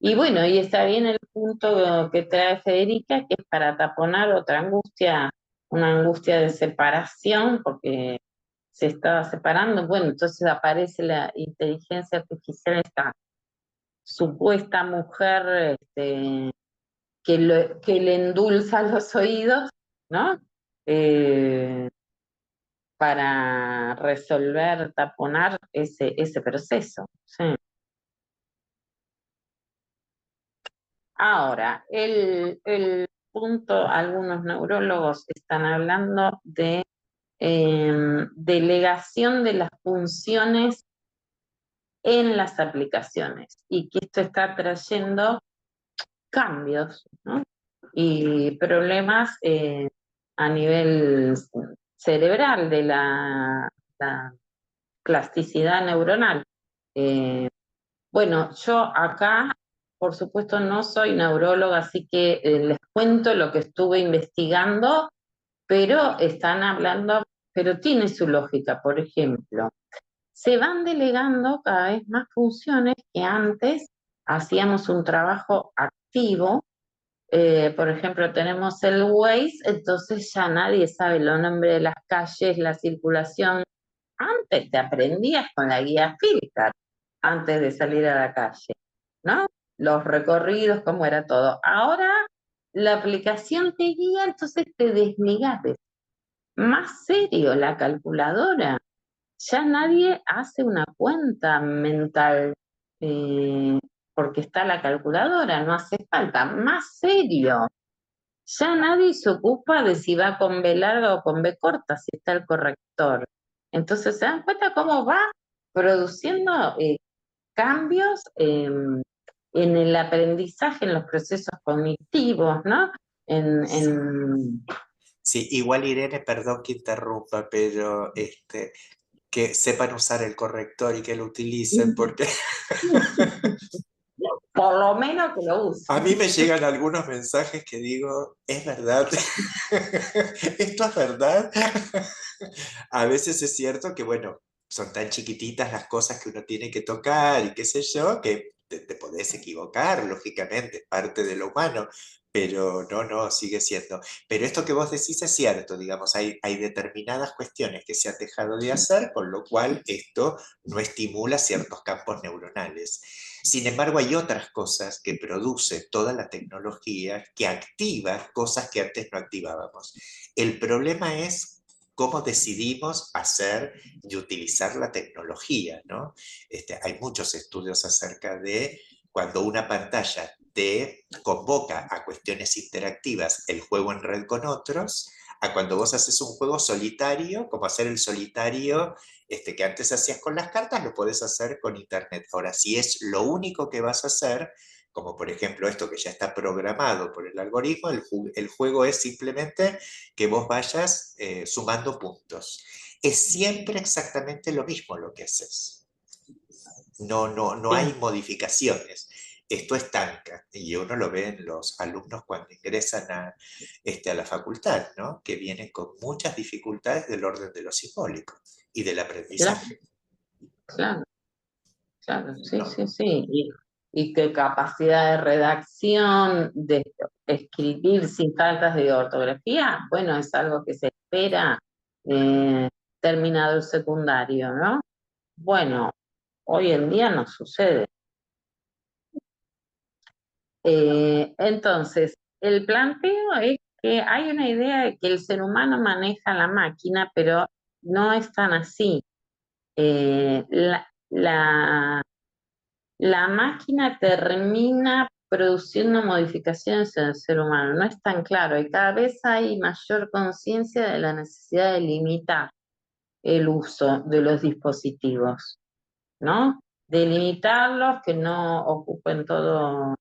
Y bueno, y está bien el punto que trae Federica, que es para taponar otra angustia, una angustia de separación, porque se estaba separando. Bueno, entonces aparece la inteligencia artificial, esta supuesta mujer que le endulza los oídos, ¿no? Eh, para resolver, taponar ese proceso. Sí. Ahora, el punto, algunos neurólogos están hablando de delegación de las funciones en las aplicaciones y que esto está trayendo cambios, ¿no? Y problemas a nivel cerebral de la plasticidad neuronal. Eh, bueno, yo acá, por supuesto, no soy neuróloga, así que les cuento lo que estuve investigando, pero están hablando, pero tiene su lógica. Por ejemplo, se van delegando cada vez más funciones que antes hacíamos un trabajo activo. Por ejemplo, tenemos el Waze, entonces ya nadie sabe los nombres de las calles, la circulación. Antes te aprendías con la guía Filcar antes de salir a la calle, ¿no? los recorridos, cómo era todo. Ahora la aplicación te guía, entonces te desligás de eso. Más serio, la calculadora. Ya nadie hace una cuenta mental porque está la calculadora, no hace falta. Más serio. Ya nadie se ocupa de si va con B larga o con B corta, si está el corrector. Entonces se dan cuenta cómo va produciendo cambios en el aprendizaje, en los procesos cognitivos, ¿no? Sí, igual Irene, perdón que interrumpa, pero que sepan usar el corrector y que lo utilicen, porque Por lo menos que lo usen. a mí me llegan algunos mensajes que digo, ¿es verdad? ¿Esto es verdad? A veces es cierto que, bueno, son tan chiquititas las cosas que uno tiene que tocar y qué sé yo, que te podés equivocar, lógicamente, es parte de lo humano, pero no, sigue siendo. Pero esto que vos decís es cierto, digamos, hay determinadas cuestiones que se han dejado de hacer, con lo cual esto no estimula ciertos campos neuronales. Sin embargo, hay otras cosas que produce toda la tecnología que activan cosas que antes no activábamos. El problema es cómo decidimos hacer y utilizar la tecnología, ¿no? Hay muchos estudios acerca de cuando una pantalla te convoca a cuestiones interactivas, el juego en red con otros, a cuando vos haces un juego solitario, como hacer el solitario que antes hacías con las cartas, lo podés hacer con internet. Ahora, si es lo único que vas a hacer, como por ejemplo esto que ya está programado por el algoritmo, el juego es simplemente que vos vayas sumando puntos. Es siempre exactamente lo mismo lo que haces. No hay modificaciones. Esto estanca y uno lo ve en los alumnos cuando ingresan a la facultad, ¿no? Que vienen con muchas dificultades del orden de lo simbólico y del aprendizaje. Claro, claro, sí. Y qué capacidad de redacción, de escribir sin faltas de ortografía, bueno, es algo que se espera terminado el secundario, ¿no? Bueno, hoy en día no sucede. Entonces, el planteo es que hay una idea de que el ser humano maneja la máquina, pero no es tan así. La máquina termina produciendo modificaciones en el ser humano, no es tan claro y cada vez hay mayor conciencia de la necesidad de limitar el uso de los dispositivos, ¿no? De limitarlos, que no ocupen todo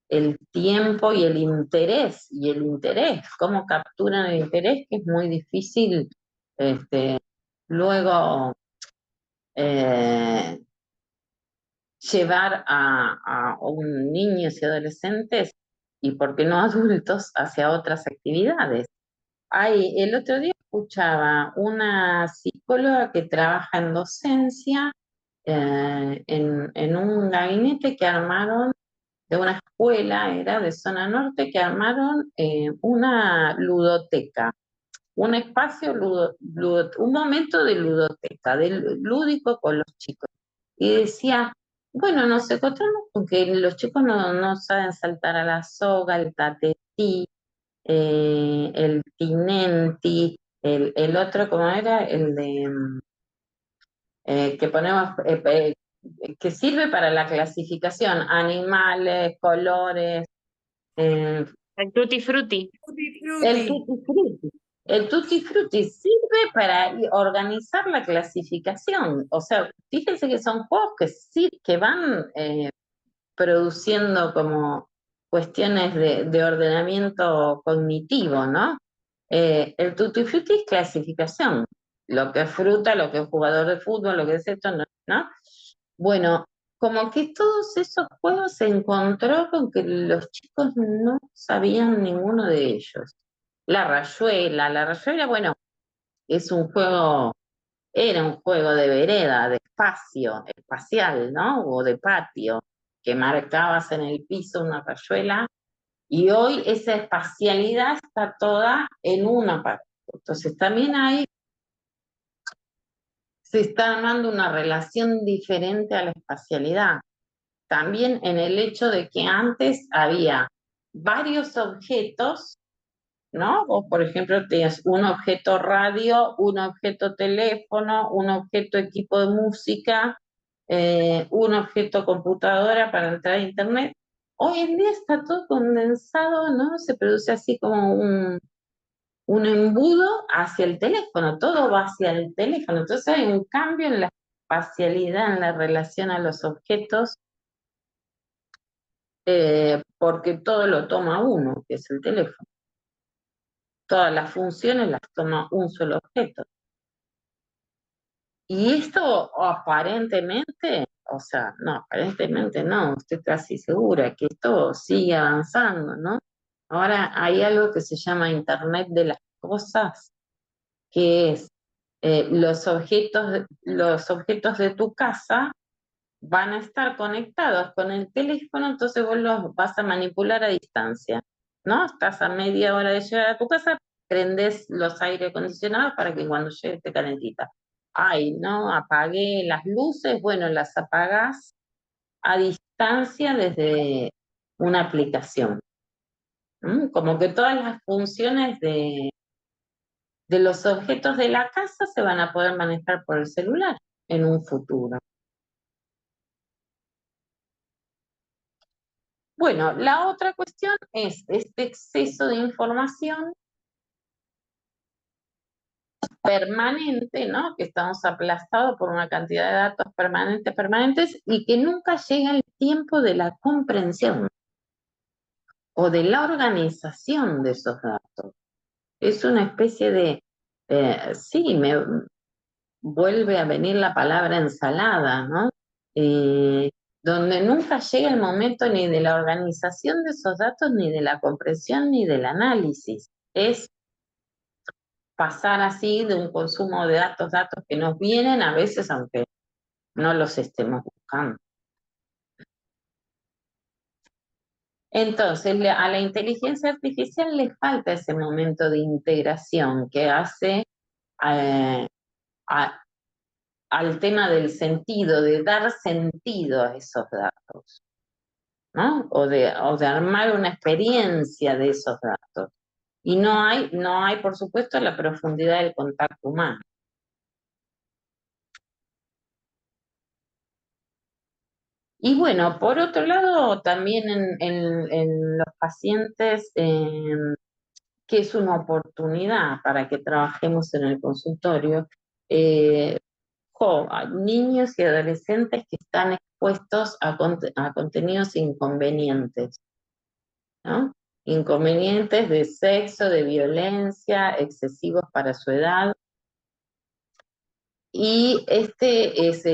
el tiempo y el interés, cómo capturan el interés, que es muy difícil luego eh, llevar a un niños y adolescentes y, por qué no, adultos hacia otras actividades. El otro día escuchaba una psicóloga que trabaja en docencia en un gabinete que armaron de una escuela, era de zona norte, que armaron una ludoteca, un espacio, un momento de ludoteca, del lúdico con los chicos. Y decía, bueno, nos encontramos con que los chicos no saben saltar a la soga, el tatetí, el tinenti, el otro, ¿cómo era? El de que ponemos, que sirve para la clasificación, animales, colores, El tutti frutti. el tutti frutti. El tutti frutti sirve para organizar la clasificación. O sea, fíjense que son juegos que sí, que van produciendo como cuestiones de ordenamiento cognitivo, ¿no? El tutti frutti es clasificación. Lo que es fruta, lo que es jugador de fútbol, lo que es esto, ¿no? Bueno, como que todos esos juegos se encontró con que los chicos no sabían ninguno de ellos. La rayuela, bueno, es un juego, era un juego de vereda, de espacio, espacial, ¿no? O de patio, que marcabas en el piso una rayuela, y hoy esa espacialidad está toda en una parte. Entonces también ahí se está armando una relación diferente a la espacialidad. también en el hecho de que antes había varios objetos, ¿no? O por ejemplo, tenías un objeto radio, un objeto teléfono, un objeto equipo de música, un objeto computadora para entrar a internet. Hoy en día está todo condensado, ¿no? Se produce así como un embudo hacia el teléfono, todo va hacia el teléfono. Entonces hay un cambio en la espacialidad, en la relación a los objetos, porque todo lo toma uno, que es el teléfono. Todas las funciones las toma un solo objeto. Y esto aparentemente, o sea, no, aparentemente no, estoy casi segura que esto sigue avanzando, ¿no? Ahora hay algo que se llama Internet de las Cosas, que es los objetos de tu casa van a estar conectados con el teléfono, entonces vos los vas a manipular a distancia, ¿no? Estás a media hora de llegar a tu casa, prendés los aire acondicionados para que cuando llegue esté calentita. Ay, no, apagué las luces, bueno, las apagás a distancia desde una aplicación. Como que todas las funciones de los objetos de la casa se van a poder manejar por el celular en un futuro. Bueno, la otra cuestión es este exceso de información permanente, ¿no? Que estamos aplastados por una cantidad de datos permanentes, y que nunca llega el tiempo de la comprensión o de la organización de esos datos. Es una especie de, sí, me vuelve a venir la palabra ensalada, ¿no? Donde nunca llega el momento ni de la organización de esos datos, ni de la comprensión, ni del análisis. Es pasar así de un consumo de datos que nos vienen a veces, aunque no los estemos buscando. Entonces, a la inteligencia artificial le falta ese momento de integración que hace al tema del sentido, de dar sentido a esos datos, ¿no? O de armar una experiencia de esos datos. Y no hay, por supuesto, la profundidad del contacto humano. Y bueno, por otro lado, también en los pacientes, que es una oportunidad para que trabajemos en el consultorio, niños y adolescentes que están expuestos a contenidos inconvenientes, ¿no? Inconvenientes de sexo, de violencia, excesivos para su edad. Y este es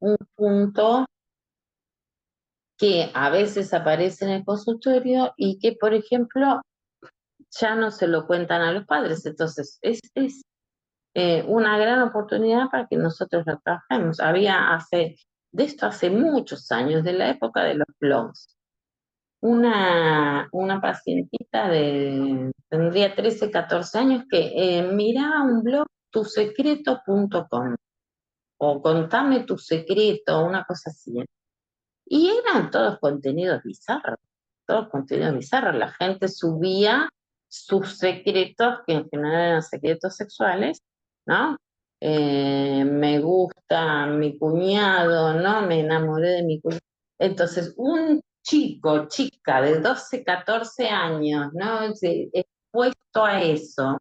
un punto que a veces aparece en el consultorio y que, por ejemplo, ya no se lo cuentan a los padres. Entonces, es una gran oportunidad para que nosotros lo trabajemos. De esto hace muchos años, de la época de los blogs, una pacientita tendría 13, 14 años, que miraba un blog, tusecreto.com, o contame tu secreto, una cosa así. Y eran todos contenidos bizarros. La gente subía sus secretos, que en general eran secretos sexuales, ¿no? Me gusta mi cuñado, ¿no? Me enamoré de mi cuñado. Entonces, un chica de 12, 14 años, ¿no? Expuesto a eso,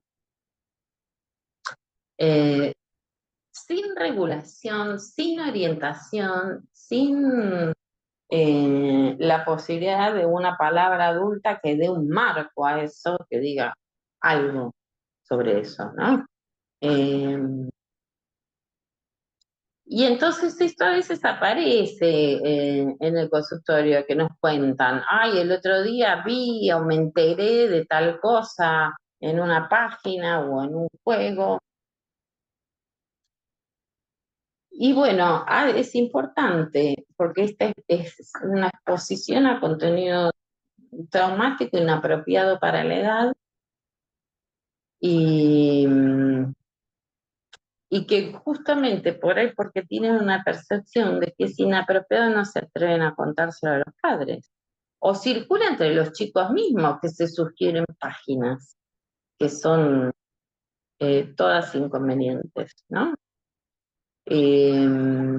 sin regulación, sin orientación, sin la posibilidad de una palabra adulta que dé un marco a eso, que diga algo sobre eso, ¿no? Y entonces esto a veces aparece en el consultorio, que nos cuentan, ay, el otro día vi o me enteré de tal cosa en una página o en un juego. Y bueno, es importante, porque esta es una exposición a contenido traumático, inapropiado para la edad, y y que justamente por ahí, porque tienen una percepción de que es inapropiado, no se atreven a contárselo a los padres. O circula entre los chicos mismos que se sugieren páginas que son todas inconvenientes, ¿no? Eh,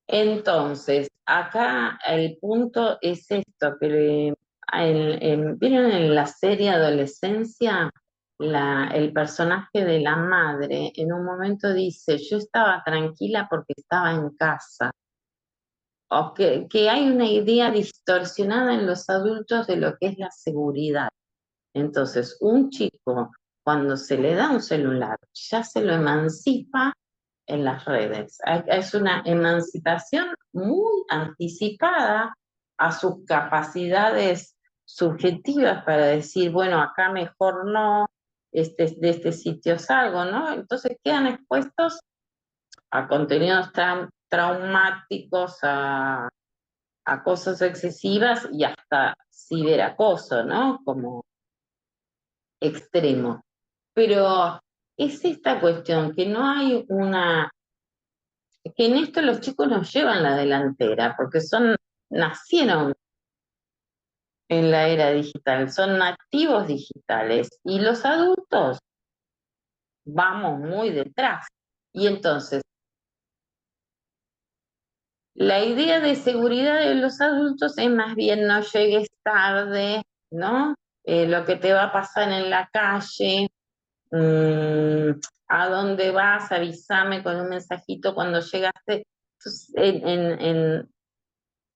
entonces, acá el punto es esto, que ¿vieron en la serie Adolescencia? El personaje de la madre en un momento dice, yo estaba tranquila porque estaba en casa. O que hay una idea distorsionada en los adultos de lo que es la seguridad. Entonces, un chico, cuando se le da un celular, ya se lo emancipa en las redes. Es una emancipación muy anticipada a sus capacidades subjetivas para decir, bueno, acá mejor no, de este sitio salgo, ¿no? Entonces quedan expuestos a contenidos traumáticos, a cosas excesivas y hasta ciberacoso, ¿no? Como extremo. Pero es esta cuestión, que no hay que en esto los chicos nos llevan la delantera, porque nacieron en la era digital, son nativos digitales, y los adultos vamos muy detrás. Y entonces, la idea de seguridad de los adultos es más bien no llegues tarde, ¿no? Lo que te va a pasar en la calle, a dónde vas, avísame con un mensajito cuando llegaste. Entonces,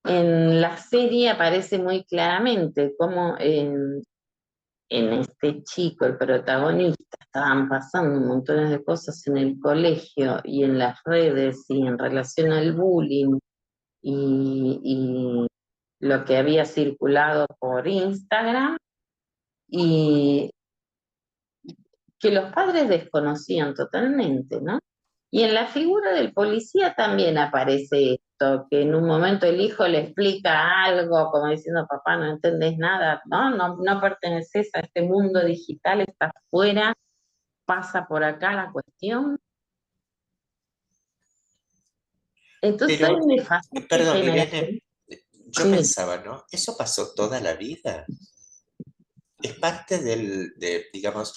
en la serie aparece muy claramente cómo en este chico, el protagonista, estaban pasando un montón de cosas en el colegio y en las redes y en relación al bullying y lo que había circulado por Instagram, y que los padres desconocían totalmente, ¿no? Y en la figura del policía también aparece esto, que en un momento el hijo le explica algo, como diciendo, papá, no entendés nada, no perteneces a este mundo digital, estás fuera, pasa por acá la cuestión. Entonces hay Pero, un desfase perdón, generacional. Irene, yo Sí, pensaba, ¿no? Eso pasó toda la vida. Es parte digamos,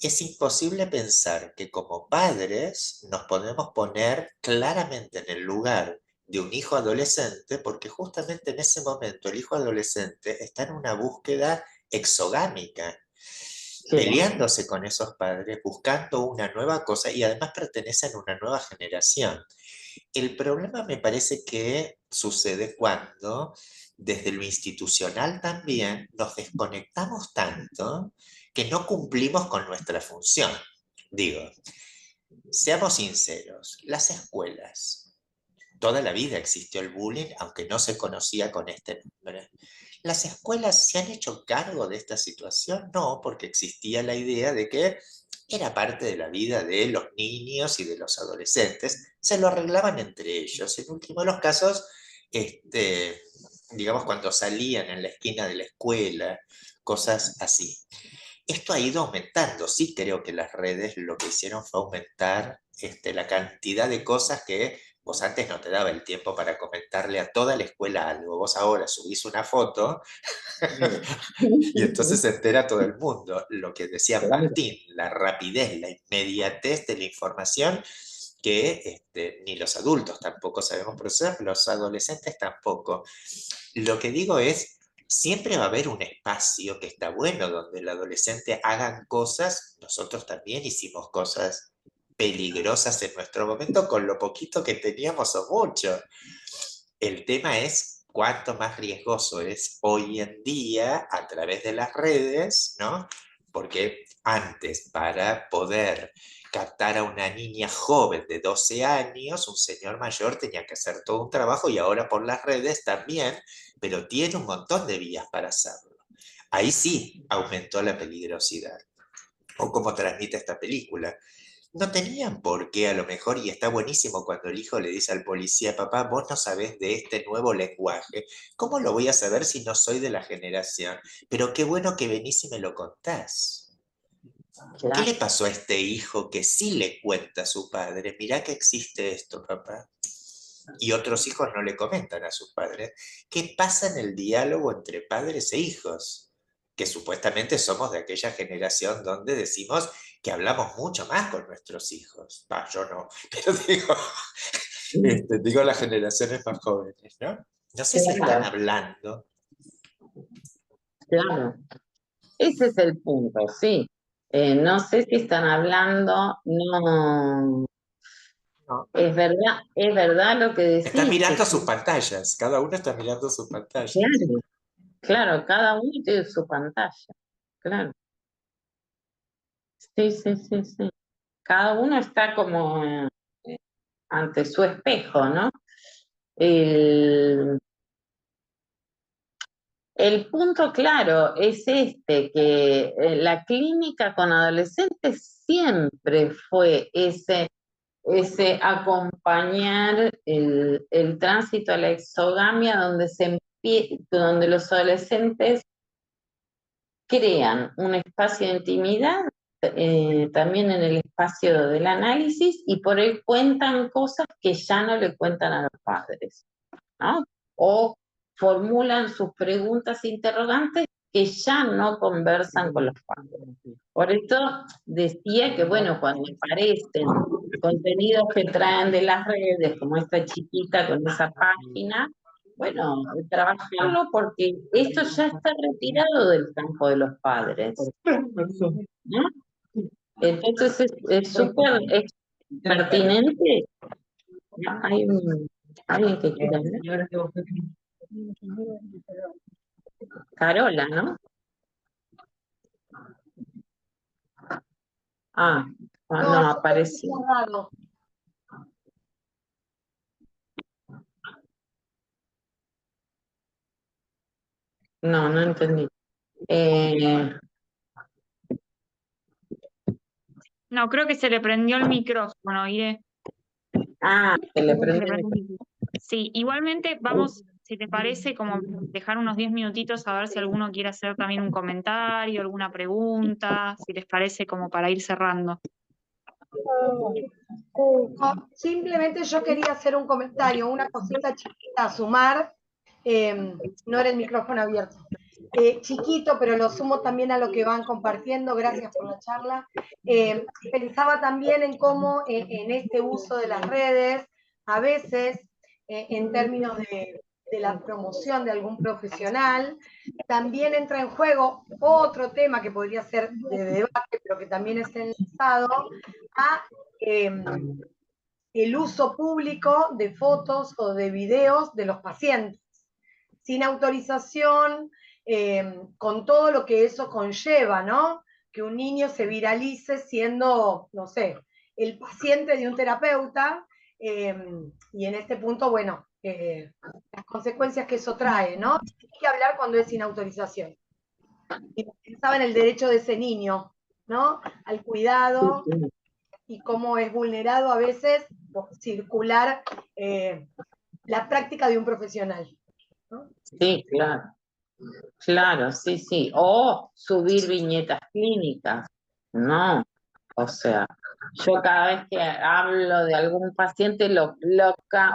es imposible pensar que como padres nos podemos poner claramente en el lugar de un hijo adolescente, porque justamente en ese momento el hijo adolescente está en una búsqueda exogámica, sí. peleándose con esos padres, buscando una nueva cosa y además pertenecen a una nueva generación. El problema me parece que sucede cuando desde lo institucional también nos desconectamos tanto que no cumplimos con nuestra función. Digo, seamos sinceros, las escuelas, toda la vida existió el bullying, aunque no se conocía con este nombre. ¿Las escuelas se han hecho cargo de esta situación? No, porque existía la idea de que era parte de la vida de los niños y de los adolescentes, se lo arreglaban entre ellos. En último de los casos, digamos, cuando salían en la esquina de la escuela, cosas así. Esto ha ido aumentando, sí creo que las redes lo que hicieron fue aumentar la cantidad de cosas que vos antes no te daba el tiempo para comentarle a toda la escuela algo. Vos ahora subís una foto y entonces se entera todo el mundo. Lo que decía Claro. Martín, la rapidez, la inmediatez de la información que ni los adultos tampoco sabemos procesar, los adolescentes tampoco. Lo que digo es, siempre va a haber un espacio que está bueno donde el adolescente hagan cosas, nosotros también hicimos cosas peligrosas en nuestro momento con lo poquito que teníamos o mucho. El tema es cuánto más riesgoso es hoy en día a través de las redes, ¿no? Porque antes, para poder captar a una niña joven de 12 años, un señor mayor tenía que hacer todo un trabajo y ahora por las redes también, pero tiene un montón de vías para hacerlo. Ahí sí aumentó la peligrosidad. O como transmite esta película. No tenían por qué, a lo mejor, y está buenísimo cuando el hijo le dice al policía, papá, vos no sabés de este nuevo lenguaje. ¿Cómo lo voy a saber si no soy de la generación? Pero qué bueno que venís y me lo contás. ¿Qué Claro. le pasó a este hijo que sí le cuenta a su padre? Mirá que existe esto, papá. Y otros hijos no le comentan a sus padres. ¿Qué pasa en el diálogo entre padres e hijos? Que supuestamente somos de aquella generación donde decimos que hablamos mucho más con nuestros hijos. Yo no, pero digo las generaciones más jóvenes, ¿no? No sé si están Claro, hablando. claro. Ese es el punto, sí. No sé si están hablando, no. No. Es verdad lo que Están decís, que mirando sus pantallas, cada uno está mirando sus pantallas. claro, claro, cada uno tiene su pantalla, claro. Sí, sí, sí, sí. Cada uno está como ante su espejo, ¿no? El, el punto claro es este, que la clínica con adolescentes siempre fue ese acompañar el tránsito a la exogamia donde los adolescentes crean un espacio de intimidad, también en el espacio del análisis, y por ahí cuentan cosas que ya no le cuentan a los padres, ¿no? O formulan sus preguntas interrogantes que ya no conversan con los padres. Por eso decía que, bueno, cuando aparecen contenidos que traen de las redes, como esta chiquita con esa página, bueno, trabajarlo porque esto ya está retirado del campo de los padres, ¿no? Entonces es súper pertinente. Hay alguien que quiere hablar. Carola, ¿no? Ah, no, apareció. No, no entendí. No, creo que se le prendió el micrófono, Ire. Que le Creo que se le prende el prendió el micrófono. Sí, igualmente vamos, si te parece, como dejar unos 10 minutitos a ver si alguno quiere hacer también un comentario, alguna pregunta, si les parece, como para ir cerrando. No, simplemente yo quería hacer un comentario, una cosita chiquita a sumar. No era el micrófono abierto. Chiquito, pero lo sumo también a lo que van compartiendo. Gracias por la charla. Pensaba también en cómo en este uso de las redes, a veces, en términos de la promoción de algún profesional, también entra en juego otro tema que podría ser de debate, pero que también es enlazado a el uso público de fotos o de videos de los pacientes, sin autorización, con todo lo que eso conlleva, ¿no? Que un niño se viralice siendo, no sé, el paciente de un terapeuta, y en este punto, bueno, las consecuencias que eso trae, ¿no? Hay que hablar cuando es sin autorización. Y pensaba en el derecho de ese niño, ¿no? Al cuidado, y cómo es vulnerado a veces por circular la práctica de un profesional, ¿no? Sí, claro, claro, sí, sí. O subir viñetas clínicas, no. O sea, yo cada vez que hablo de algún paciente,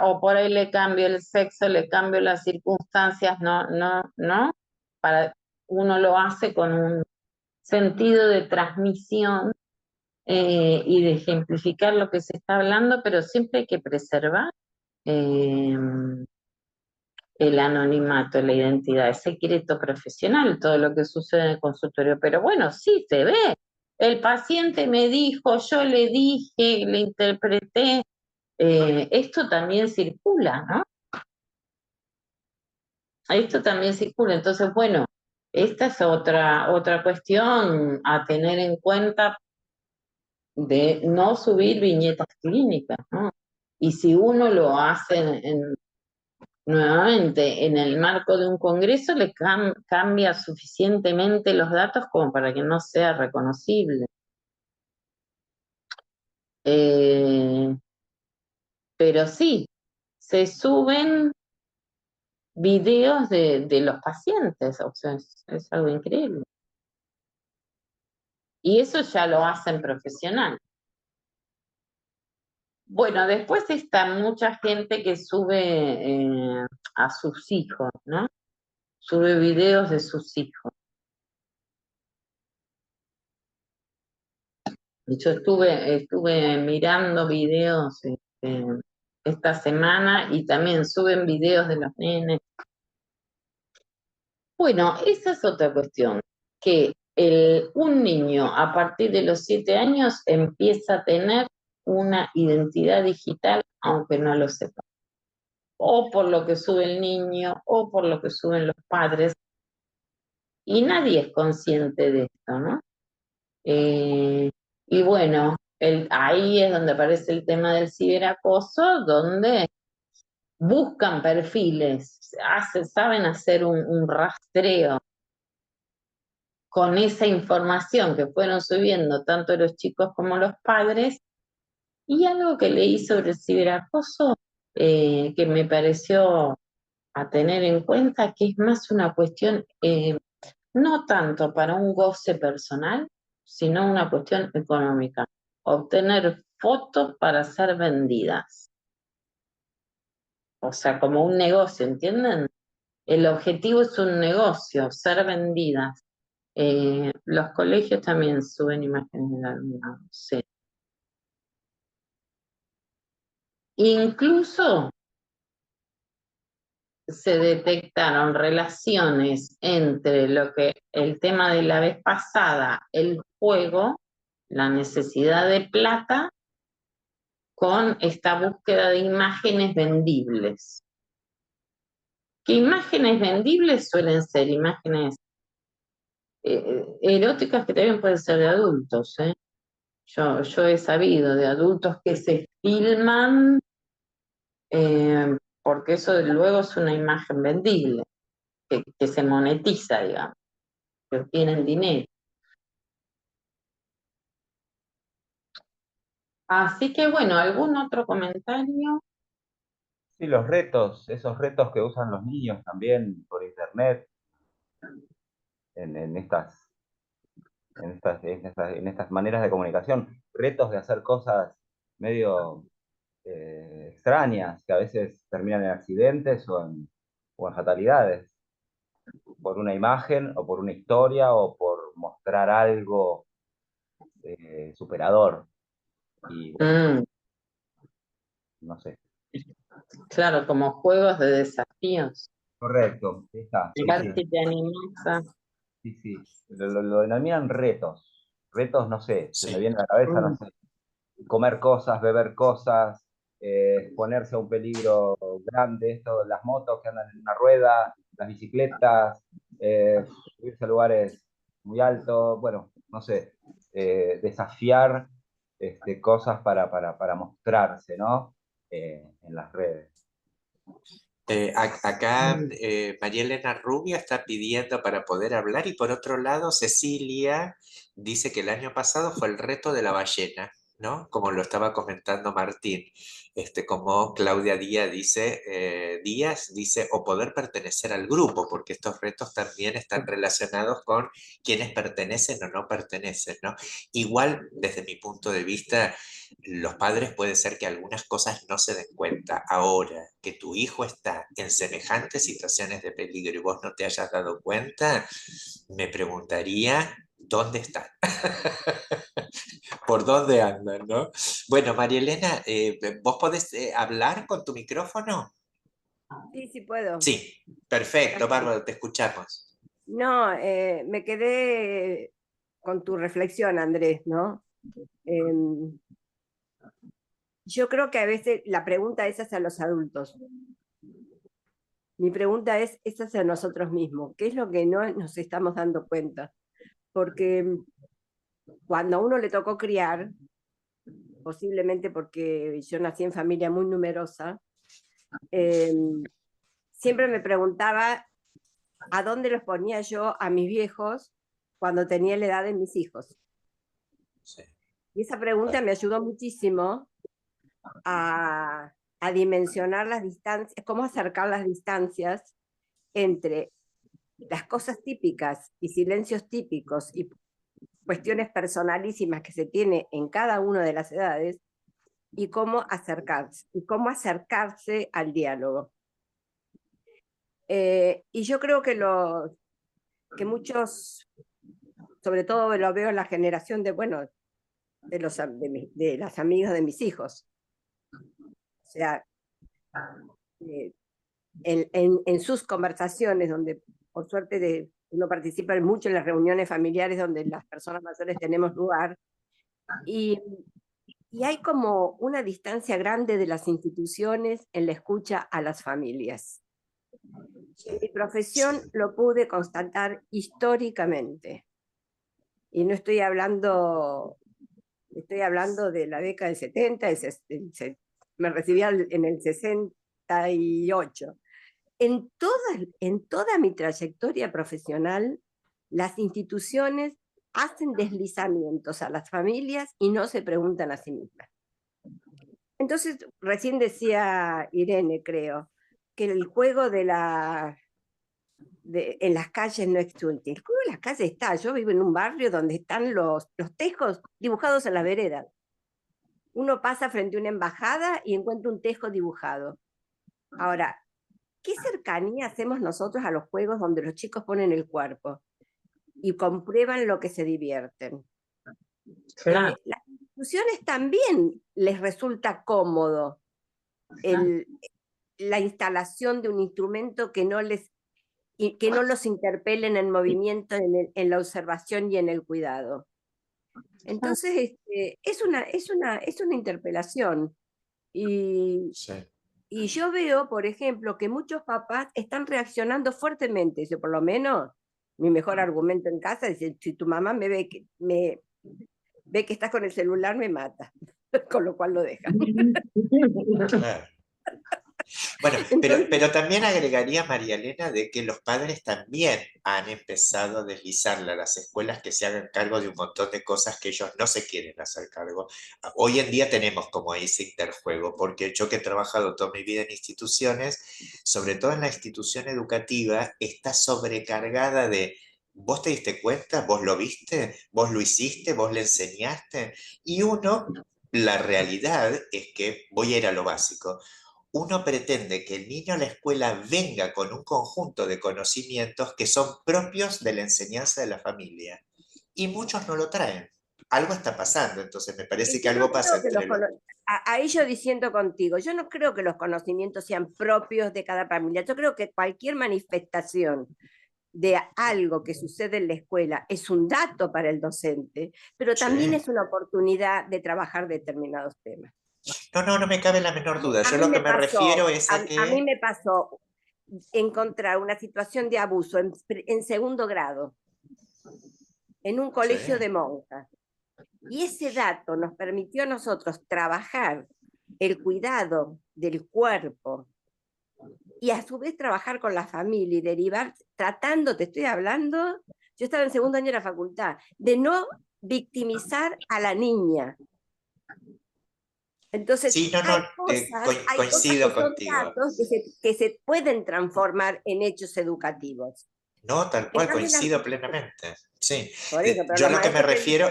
o por ahí le cambio el sexo, le cambio las circunstancias, no, no, no. Uno lo hace con un sentido de transmisión y de ejemplificar lo que se está hablando, pero siempre hay que preservar eh, el anonimato, la identidad, es secreto profesional, todo lo que sucede en el consultorio. Pero bueno, sí se ve. El paciente me dijo, yo le dije, le interpreté. Esto también circula, ¿no? Esto también circula. Entonces, bueno, esta es otra cuestión a tener en cuenta de no subir viñetas clínicas, ¿no? Y si uno lo hace nuevamente en el marco de un congreso, le cambia suficientemente los datos como para que no sea reconocible. Pero sí, se suben videos de los pacientes, o sea, es algo increíble. Y eso ya lo hacen profesional. Bueno, después está mucha gente que sube a sus hijos, ¿no? Sube videos de sus hijos. Yo estuve mirando videos esta semana y también suben videos de los nenes. Bueno, esa es otra cuestión, que un niño a partir de los 7 años empieza a tener una identidad digital, aunque no lo sepa. O por lo que sube el niño, o por lo que suben los padres. Y nadie es consciente de esto, ¿no? Y bueno, ahí es donde aparece el tema del ciberacoso, donde buscan perfiles, saben hacer un rastreo con esa información que fueron subiendo tanto los chicos como los padres. Y algo que leí sobre el ciberacoso que me pareció a tener en cuenta, que es más una cuestión no tanto para un goce personal, sino una cuestión económica. Obtener fotos para ser vendidas. O sea, como un negocio, ¿entienden? El objetivo es un negocio, ser vendidas. Los colegios también suben imágenes de alumnado, sí. Incluso se detectaron relaciones entre el tema de la vez pasada, el juego, la necesidad de plata, con esta búsqueda de imágenes vendibles. ¿Qué imágenes vendibles suelen ser? Imágenes eróticas que también pueden ser de adultos, ¿eh? Yo he sabido de adultos que se filman porque eso luego es una imagen vendible, que se monetiza, digamos, que obtienen dinero. Así que bueno, ¿algún otro comentario? Sí, los retos, esos retos que usan los niños también por internet, en estas maneras de comunicación, retos de hacer cosas medio extrañas, que a veces terminan en accidentes o en fatalidades, por una imagen o por una historia o por mostrar algo superador. Y bueno, no sé. Claro, como juegos de desafíos. Correcto, ahí está. Sí, Ver sí. si te animas. Sí, sí. Lo denominan retos. Retos, no sé, se me Sí. viene a la cabeza, no sé, comer cosas, beber cosas, exponerse a un peligro grande, esto, las motos que andan en una rueda, las bicicletas, subirse a lugares muy altos, bueno, no sé, desafiar cosas para mostrarse, ¿no? En las redes. Acá María Elena Rubio está pidiendo para poder hablar y por otro lado Cecilia dice que el año pasado fue el reto de la ballena, ¿no? Como lo estaba comentando Martín, como Claudia Díaz dice, o poder pertenecer al grupo, porque estos retos también están relacionados con quienes pertenecen o no pertenecen, ¿no? Igual, desde mi punto de vista, los padres puede ser que algunas cosas no se den cuenta. Ahora que tu hijo está en semejantes situaciones de peligro y vos no te hayas dado cuenta, me preguntaría, ¿dónde están? ¿Por dónde andan, no? Bueno, María Elena, ¿vos podés hablar con tu micrófono? Sí, sí puedo. Sí, perfecto, bárbaro, te escuchamos. No, me quedé con tu reflexión, Andrés, ¿no? Yo creo que a veces la pregunta es hacia los adultos. Mi pregunta es hacia nosotros mismos. ¿Qué es lo que no nos estamos dando cuenta? Porque cuando a uno le tocó criar, posiblemente porque yo nací en familia muy numerosa, siempre me preguntaba a dónde los ponía yo a mis viejos cuando tenía la edad de mis hijos. Sí. Y esa pregunta me ayudó muchísimo a dimensionar las distancias, cómo acercar las distancias entre las cosas típicas y silencios típicos y cuestiones personalísimas que se tiene en cada una de las edades y cómo acercarse al diálogo. Y yo creo que muchos, sobre todo lo veo en la generación de las amigas de mis hijos. O sea, en sus conversaciones, donde por suerte uno participa mucho en las reuniones familiares donde las personas mayores tenemos lugar, y hay como una distancia grande de las instituciones en la escucha a las familias. En mi profesión lo pude constatar históricamente. Y no estoy hablando de la década del 70, me recibí en el 68. En toda mi trayectoria profesional, las instituciones hacen deslizamientos a las familias y no se preguntan a sí mismas. Entonces, recién decía Irene, creo, que el juego en las calles no existe. El juego en las calles está. Yo vivo en un barrio donde están los tejos dibujados en la vereda. Uno pasa frente a una embajada y encuentra un tejo dibujado. Ahora, ¿qué cercanía hacemos nosotros a los juegos donde los chicos ponen el cuerpo y comprueban lo que se divierten? Claro. Las instituciones también les resulta cómodo la instalación de un instrumento que no los interpelen en movimiento, en la observación y en el cuidado. Entonces, es una interpelación. Y yo veo, por ejemplo, que muchos papás están reaccionando fuertemente. Dice, por lo menos, mi mejor argumento en casa es: si tu mamá me ve que estás con el celular, me mata. Con lo cual lo deja. Claro. Bueno, pero también agregaría, María Elena, de que los padres también han empezado a deslizarle a las escuelas que se hagan cargo de un montón de cosas que ellos no se quieren hacer cargo. Hoy en día tenemos como ese interjuego, porque yo que he trabajado toda mi vida en instituciones, sobre todo en la institución educativa, está sobrecargada de: ¿vos te diste cuenta? ¿Vos lo viste? ¿Vos lo hiciste? ¿Vos le enseñaste? Y la realidad es que voy a ir a lo básico. Uno pretende que el niño a la escuela venga con un conjunto de conocimientos que son propios de la enseñanza de la familia. Y muchos no lo traen. Algo está pasando, entonces me parece que algo pasa entre los... Ahí yo diciendo contigo, yo no creo que los conocimientos sean propios de cada familia. Yo creo que cualquier manifestación de algo que sucede en la escuela es un dato para el docente, pero también es una oportunidad de trabajar determinados temas. No me cabe la menor duda. Yo lo que me refiero es a que... A mí me pasó encontrar una situación de abuso en segundo grado, en un colegio de monjas. Y ese dato nos permitió a nosotros trabajar el cuidado del cuerpo y a su vez trabajar con la familia y derivar, te estoy hablando, yo estaba en segundo año de la facultad, de no victimizar a la niña. Entonces, sí, hay coincido cosas contigo. datos que se pueden transformar en hechos educativos. No, tal cual, coincido plenamente. Sí. Por eso, pero yo lo que me refiero...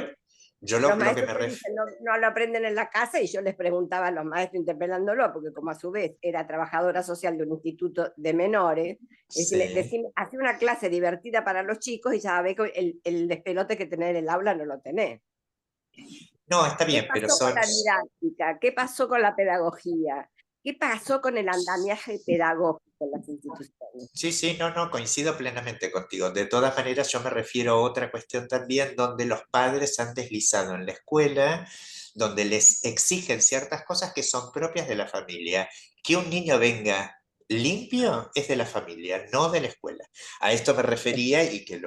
Los maestros no lo aprenden en la casa, y yo les preguntaba a los maestros interpelándolo, porque como a su vez era trabajadora social de un instituto de menores, hacía una clase divertida para los chicos y ya ve que el despelote que tenés en el aula no lo tenés. No, está bien, pero son... ¿Qué pasó con la didáctica? ¿Qué pasó con la pedagogía? ¿Qué pasó con el andamiaje pedagógico en las instituciones? Sí, no, coincido plenamente contigo. De todas maneras, yo me refiero a otra cuestión también, donde los padres han deslizado en la escuela, donde les exigen ciertas cosas que son propias de la familia. Que un niño venga limpio es de la familia, no de la escuela. A esto me refería, y que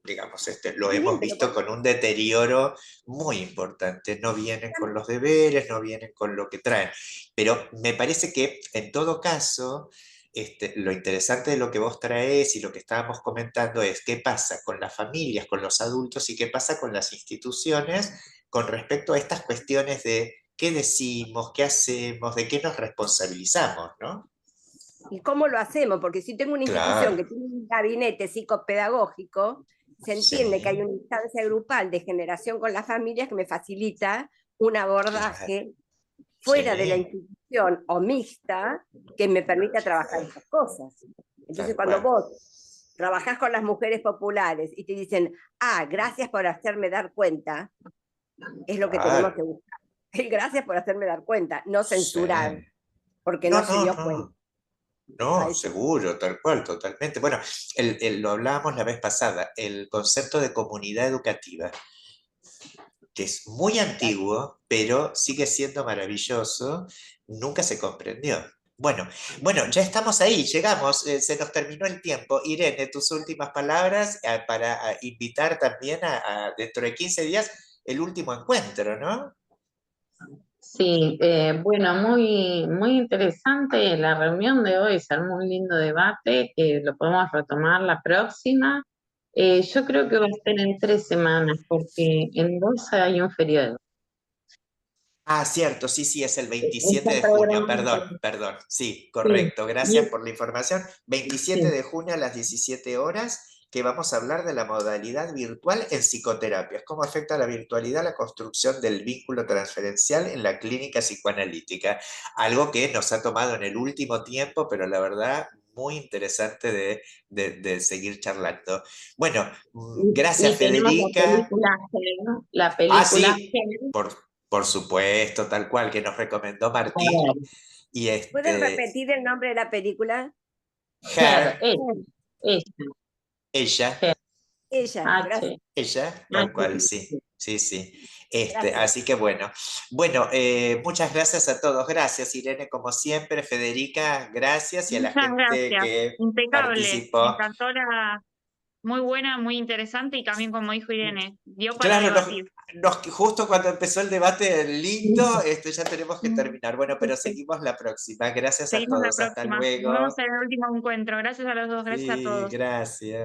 digamos, lo hemos visto con un deterioro muy importante. No vienen con los deberes, no vienen con lo que traen. Pero me parece que, en todo caso, lo interesante de lo que vos traes y lo que estábamos comentando es qué pasa con las familias, con los adultos, y qué pasa con las instituciones con respecto a estas cuestiones de qué decimos, qué hacemos, de qué nos responsabilizamos, ¿no? ¿Y cómo lo hacemos? Porque si tengo una institución que tiene un gabinete psicopedagógico, se entiende que hay Sí, una instancia grupal de generación con las familias que me facilita un claro, abordaje fuera de la sí, institución o mixta que me permita trabajar estas cosas. Entonces, tal cuando cual. vos trabajás con las mujeres populares y te dicen, gracias por hacerme dar cuenta, es lo que tenemos Claro, que buscar. El gracias por hacerme dar cuenta, no sí. censurar porque No, no se no, dio cuenta. no. A No, eso. seguro, tal cual, totalmente. Bueno, lo hablábamos la vez pasada, el concepto de comunidad educativa, que es muy antiguo, pero sigue siendo maravilloso, nunca se comprendió. Bueno, ya estamos ahí, llegamos, se nos terminó el tiempo. Irene, tus últimas palabras para invitar también dentro de 15 días el último encuentro, ¿no? Sí, bueno, muy, muy interesante la reunión de hoy, se armó un lindo debate, lo podemos retomar la próxima. Yo creo que va a ser en 3 semanas, porque en 2 hay un feriado. Ah, cierto, sí, sí, es el 27 Está de junio, programado perdón, sí, sí, correcto, y gracias por la información. 27 sí. de junio a las 17 horas, que vamos a hablar de la modalidad virtual en psicoterapia, cómo afecta la virtualidad a la construcción del vínculo transferencial en la clínica psicoanalítica, algo que nos ha tomado en el último tiempo, pero la verdad, muy interesante de seguir charlando. Bueno, gracias Y tenemos la Federica. película Her, ¿no? La Ah, película sí, Her. por supuesto, tal cual, que nos recomendó A Martín. ver, Y ¿Pueden repetir el nombre de la película? Her, Her, ella, ella, Her, Ella, gracias. ella, tal cual, sí, H. sí, sí. Gracias. Así que bueno, muchas gracias a todos. Gracias, Irene, como siempre. Federica, gracias. Y a la Muchas gente gracias. que Impecable. Me participó. encantó muy buena, muy interesante y también, como dijo Irene, dio para Claro, debatir. justo cuando empezó el debate lindo, ya tenemos que terminar. Bueno, pero seguimos la próxima. Gracias a Seguimos la todos. Hasta próxima. Nos vemos luego. en el último encuentro. Gracias a los dos, gracias a Sí, todos. gracias.